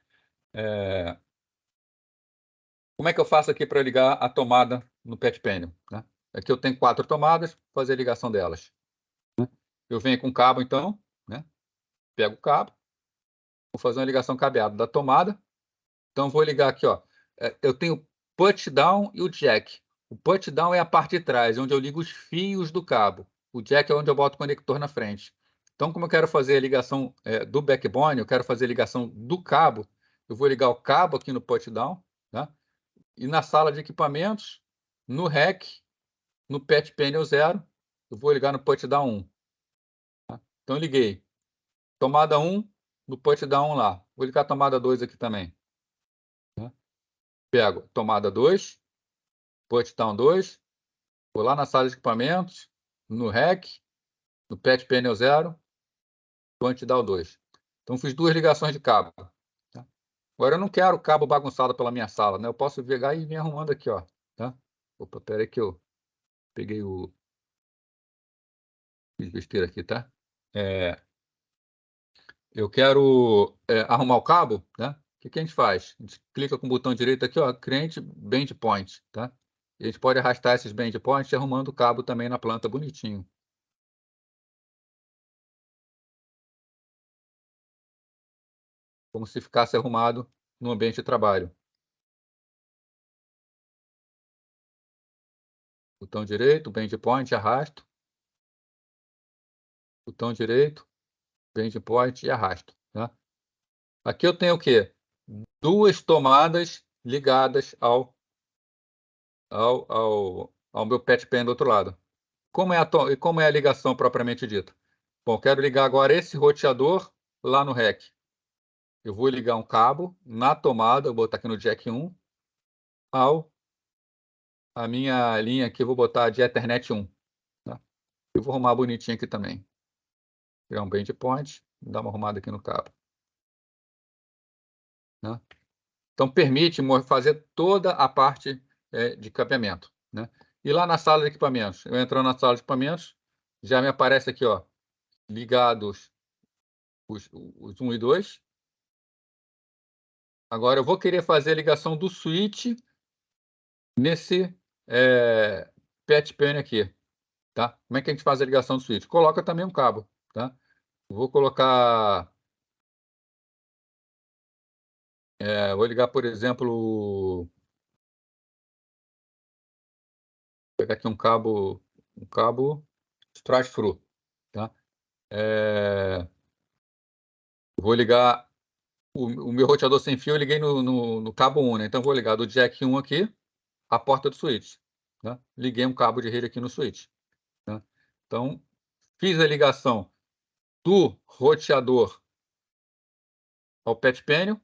Como é que eu faço aqui para ligar a tomada no PET panel, né? Aqui eu tenho 4 tomadas, vou fazer a ligação delas. Eu venho com cabo, então, né? Pego o cabo, vou fazer uma ligação cabeada da tomada. Então, vou ligar aqui, ó. Eu tenho o put down e o jack. O put down é a parte de trás, onde eu ligo os fios do cabo. O jack é onde eu boto o conector na frente. Então, como eu quero fazer a ligação do backbone, eu quero fazer a ligação do cabo, eu vou ligar o cabo aqui no put down, né? E na sala de equipamentos, no REC, no PET panel 0, eu vou ligar no put down 1. Tá? Então, eu liguei. Tomada 1, no put down lá. Vou ligar a tomada 2 aqui também. Né? Pego tomada 2, put down 2, vou lá na sala de equipamentos, no REC, no PET panel 0, put down 2. Então, fiz 2 ligações de cabo. Tá? Agora, eu não quero cabo bagunçado pela minha sala, né? Eu posso pegar e vir arrumando aqui, ó. Tá? Opa, peraí que eu peguei o... Fiz besteira aqui, tá? Eu quero arrumar o cabo, né? O que a gente faz? A gente clica com o botão direito aqui, ó, Create Bend Point, tá? E a gente pode arrastar esses bend points arrumando o cabo também na planta bonitinho. Como se ficasse arrumado no ambiente de trabalho. Botão direito, bend point, arrasto. Botão direito, bend point e arrasto, tá? Aqui eu tenho o quê? 2 tomadas ligadas ao meu PET pen do outro lado. Como é a ligação propriamente dita? Bom, quero ligar agora esse roteador lá no REC. Eu vou ligar um cabo na tomada, vou botar aqui no jack 1, a minha linha aqui, eu vou botar de Ethernet 1. Tá? Eu vou arrumar bonitinho aqui também. Criar um bend point, dar uma arrumada aqui no cabo. Né? Então, permite fazer toda a parte de cabeamento. Né? E lá na sala de equipamentos, eu entrando na sala de equipamentos, já me aparece aqui, ó, ligados os 1 e 2. Agora, eu vou querer fazer a ligação do switch nesse PET pen aqui. Tá? Como é que a gente faz a ligação do switch? Coloca também um cabo. Tá? Vou colocar... vou ligar, por exemplo... Vou pegar aqui um cabo straight-through. Tá? Vou ligar o meu roteador sem fio, eu liguei no cabo 1, né? Então, vou ligar do jack 1 aqui, a porta do switch. Tá? Liguei um cabo de rede aqui no switch. Tá? Então, fiz a ligação do roteador ao PET panel,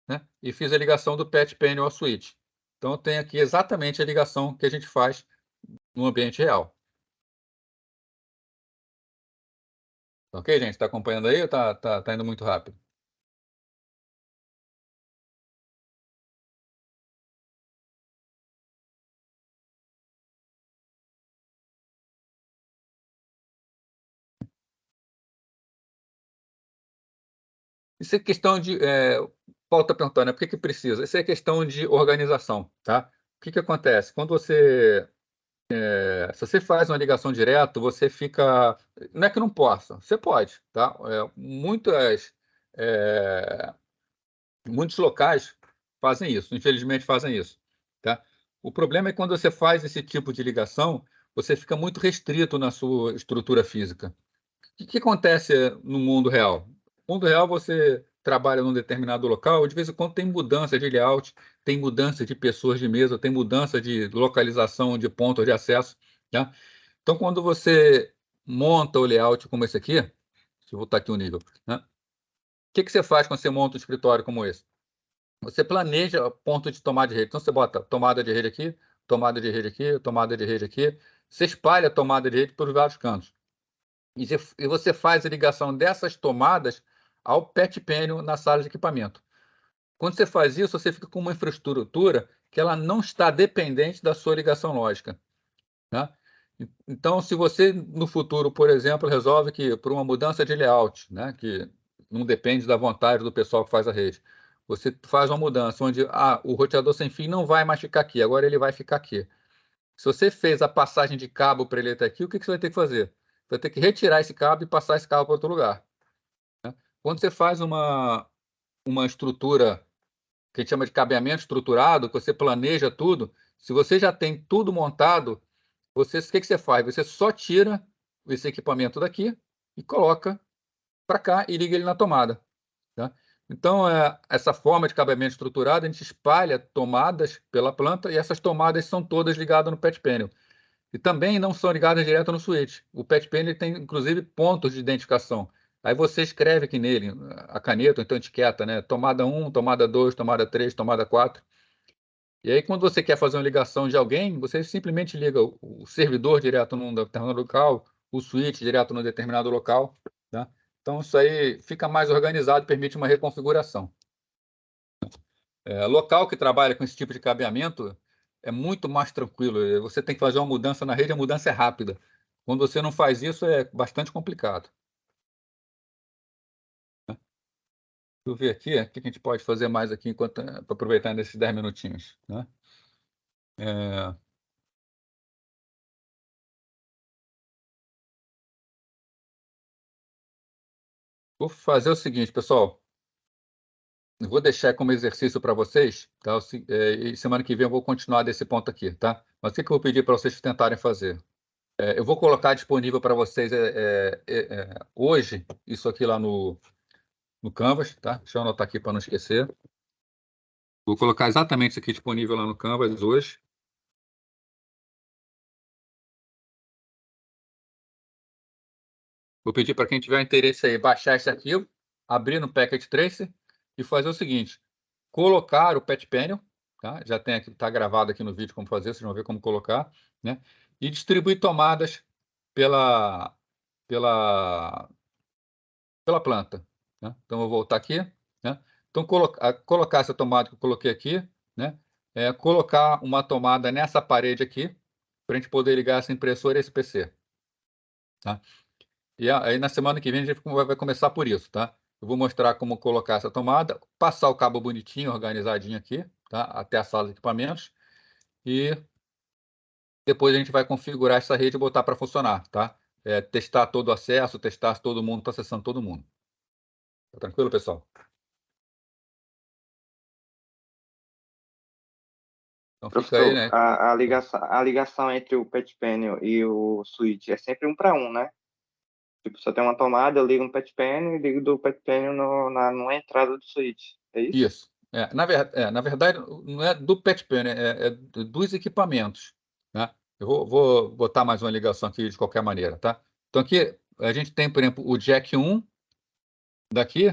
né? E fiz a ligação do PET panel ao switch. Então, eu tenho aqui exatamente a ligação que a gente faz no ambiente real. Ok, gente? Está acompanhando aí ou tá indo muito rápido? Isso é questão de... o Paulo está perguntando, por que precisa? Isso é questão de organização, tá? O que acontece? Quando você... se você faz uma ligação direto, você fica... Não é que não possa, você pode, tá? Muitos locais fazem isso, infelizmente fazem isso, tá? O problema é que quando você faz esse tipo de ligação, você fica muito restrito na sua estrutura física. O que acontece no mundo real? No mundo real, você trabalha num determinado local, de vez em quando tem mudança de layout, tem mudança de pessoas de mesa, tem mudança de localização de pontos de acesso, tá? Então, quando você monta o layout como esse aqui, deixa eu voltar aqui o nível, né? O que você faz quando você monta um escritório como esse? Você planeja ponto de tomada de rede. Então, você bota tomada de rede aqui, tomada de rede aqui, tomada de rede aqui. Você espalha a tomada de rede por vários cantos. E você faz a ligação dessas tomadas ao PET panel na sala de equipamento. Quando você faz isso, você fica com uma infraestrutura que ela não está dependente da sua ligação lógica, né? Então, se você, no futuro, por exemplo, resolve que, por uma mudança de layout, né, que não depende da vontade do pessoal que faz a rede, você faz uma mudança onde o roteador sem fio não vai mais ficar aqui, agora ele vai ficar aqui. Se você fez a passagem de cabo para ele estar aqui, o que você vai ter que fazer? Você vai ter que retirar esse cabo e passar esse cabo para outro lugar, né? Quando você faz uma estrutura que a gente chama de cabeamento estruturado, que você planeja tudo, se você já tem tudo montado, o que você faz? Você só tira esse equipamento daqui e coloca para cá e liga ele na tomada, tá? Então, essa forma de cabeamento estruturado, a gente espalha tomadas pela planta e essas tomadas são todas ligadas no PET panel. E também não são ligadas direto no switch. O PET panel tem, inclusive, pontos de identificação. Aí você escreve aqui nele, a caneta, ou então etiqueta, né? Tomada 1, tomada 2, tomada 3, tomada 4. E aí, quando você quer fazer uma ligação de alguém, você simplesmente liga o servidor direto num determinado local, o switch direto num determinado local, tá? Então, isso aí fica mais organizado e permite uma reconfiguração. Local que trabalha com esse tipo de cabeamento é muito mais tranquilo. Você tem que fazer uma mudança na rede, a mudança é rápida. Quando você não faz isso, é bastante complicado. Deixa eu ver aqui, o que a gente pode fazer mais aqui para aproveitar nesses 10 minutinhos, né? Vou fazer o seguinte, pessoal. Eu vou deixar como exercício para vocês, tá? E semana que vem eu vou continuar desse ponto aqui, tá? Mas o que eu vou pedir para vocês tentarem fazer? Eu vou colocar disponível para vocês hoje isso aqui lá no Canvas, tá? Deixa eu anotar aqui para não esquecer. Vou colocar exatamente isso aqui disponível lá no Canvas hoje. Vou pedir para quem tiver interesse aí baixar esse arquivo, abrir no Package Tracer e fazer o seguinte: colocar o PET Panel, tá? Já tem aqui, está gravado aqui no vídeo como fazer, vocês vão ver como colocar, né? E distribuir tomadas pela planta, né? Então, eu vou voltar aqui, né? Então, colocar essa tomada que eu coloquei aqui, né? Colocar uma tomada nessa parede aqui, para a gente poder ligar essa impressora e esse PC, tá? E aí, na semana que vem, a gente vai começar por isso, tá? Eu vou mostrar como colocar essa tomada, passar o cabo bonitinho, organizadinho aqui, tá? Até a sala de equipamentos. E depois a gente vai configurar essa rede e botar para funcionar, tá? Testar todo o acesso, testar se todo mundo está acessando todo mundo. Tá tranquilo, pessoal? Então fica aí, Professor, né? a ligação entre o PET panel e o switch é sempre 1 para 1, né? Tipo, só tem uma tomada, eu ligo no PET panel e ligo do PET panel numa entrada do switch. É isso? Isso. Na verdade, não é do PET panel, é dos equipamentos, né? Eu vou botar mais uma ligação aqui de qualquer maneira, tá? Então aqui a gente tem, por exemplo, o jack 1 daqui,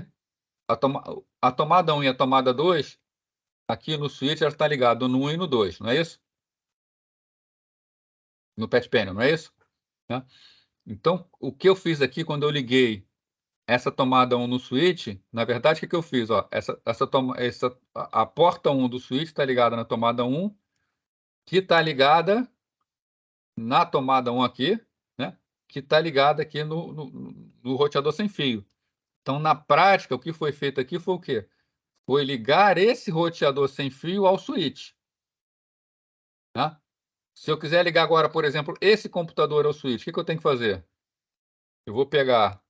a tomada 1 e a tomada 2, aqui no switch ela está ligada no 1 e no 2, não é isso? No PET panel, não é isso? Né? Então, o que eu fiz aqui quando eu liguei essa tomada 1 no switch, na verdade, o que eu fiz? Ó, a porta 1 do switch está ligada na tomada 1, que está ligada na tomada 1 aqui, né? Que está ligada aqui no roteador sem fio. Então, na prática, o que foi feito aqui foi o quê? Foi ligar esse roteador sem fio ao switch. Tá? Se eu quiser ligar agora, por exemplo, esse computador ao switch, o que eu tenho que fazer? Eu vou pegar,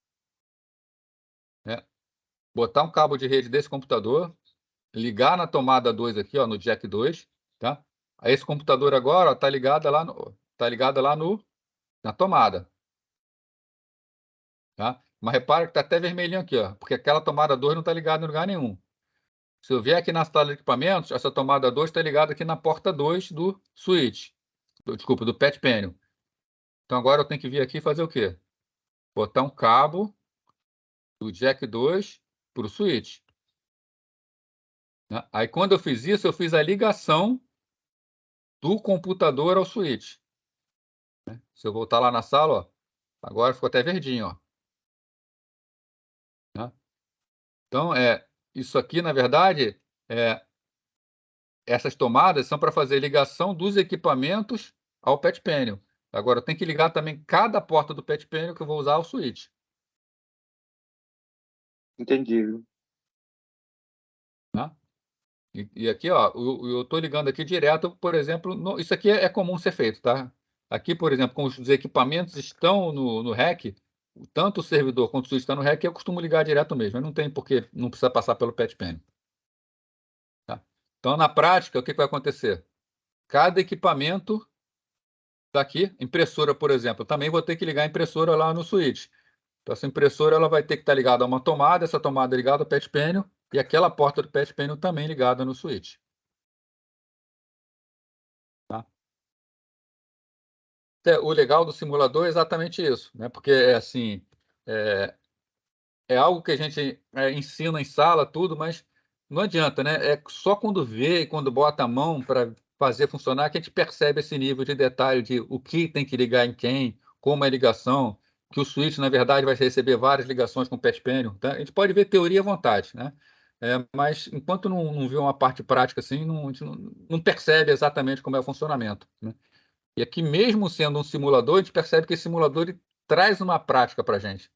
né, botar um cabo de rede desse computador, ligar na tomada 2 aqui, ó, no jack 2, tá? Aí esse computador agora está ligado lá na tomada. Tá? Mas repara que está até vermelhinho aqui, ó, porque aquela tomada 2 não está ligada em lugar nenhum. Se eu vier aqui na sala de equipamentos, essa tomada 2 está ligada aqui na porta 2 do switch. Desculpa, do PET panel. Então agora eu tenho que vir aqui e fazer o quê? Botar um cabo do jack 2 para o switch. Né? Aí quando eu fiz isso, eu fiz a ligação do computador ao switch. Né? Se eu voltar lá na sala, ó, agora ficou até verdinho, ó. Né? Então, isso aqui, na verdade, essas tomadas são para fazer ligação dos equipamentos ao PET panel. Agora, eu tenho que ligar também cada porta do PET panel que eu vou usar o switch. Entendido. Tá? E aqui, ó, eu estou ligando aqui direto, por exemplo, isso aqui é comum ser feito, tá? Aqui, por exemplo, com os equipamentos estão no rack, tanto o servidor quanto o switch está no rack, eu costumo ligar direto mesmo. Não tem porque não precisa passar pelo PET panel. Tá? Então, na prática, o que vai acontecer? Cada equipamento está aqui, impressora, por exemplo, eu também vou ter que ligar a impressora lá no switch. Então, essa impressora ela vai ter que estar ligada a uma tomada, essa tomada ligada ao PET panel, e aquela porta do PET panel também ligada no switch. Tá? O legal do simulador é exatamente isso, né? Porque assim, é algo que a gente ensina em sala, tudo, mas não adianta, né? É só quando vê e quando bota a mão para fazer funcionar que a gente percebe esse nível de detalhe de o que tem que ligar em quem, como é a ligação, que o switch, na verdade, vai receber várias ligações com o patch panel. Tá? A gente pode ver teoria à vontade, né? Mas enquanto não vê uma parte prática assim, a gente não percebe exatamente como é o funcionamento, né? E aqui, mesmo sendo um simulador, a gente percebe que esse simulador ele traz uma prática para a gente.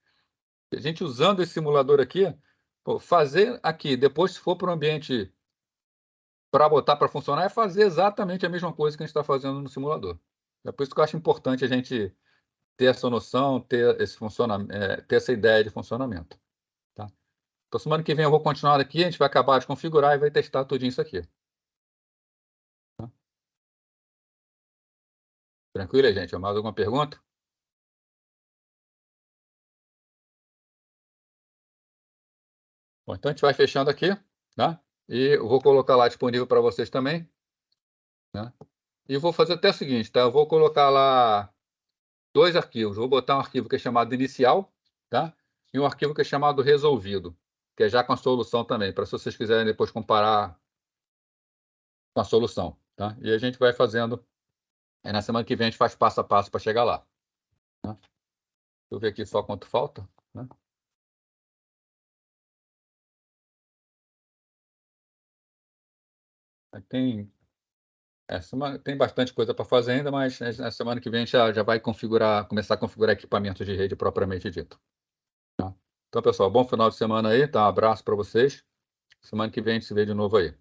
A gente usando esse simulador aqui, fazer aqui, depois se for para o ambiente para botar para funcionar, é fazer exatamente a mesma coisa que a gente está fazendo no simulador. É por isso que eu acho importante a gente ter essa noção, ter esse ter essa ideia de funcionamento. Tá? Então, semana que vem eu vou continuar aqui, a gente vai acabar de configurar e vai testar tudinho isso aqui. Tá? Tranquilo, gente? Mais alguma pergunta? Bom, então a gente vai fechando aqui, tá? E eu vou colocar lá disponível para vocês também, né? E vou fazer até o seguinte, tá? Eu vou colocar lá 2 arquivos. Vou botar um arquivo que é chamado inicial, tá? E um arquivo que é chamado resolvido, que é já com a solução também, para se vocês quiserem depois comparar com a solução, tá? E a gente vai fazendo. Aí na semana que vem a gente faz passo a passo para chegar lá. Tá? Deixa eu ver aqui só quanto falta, né? Tem tem bastante coisa para fazer ainda, mas na semana que vem a gente já vai começar a configurar equipamentos de rede propriamente dito. Tá? Então, pessoal, bom final de semana aí, tá? Um abraço para vocês. Semana que vem a gente se vê de novo aí.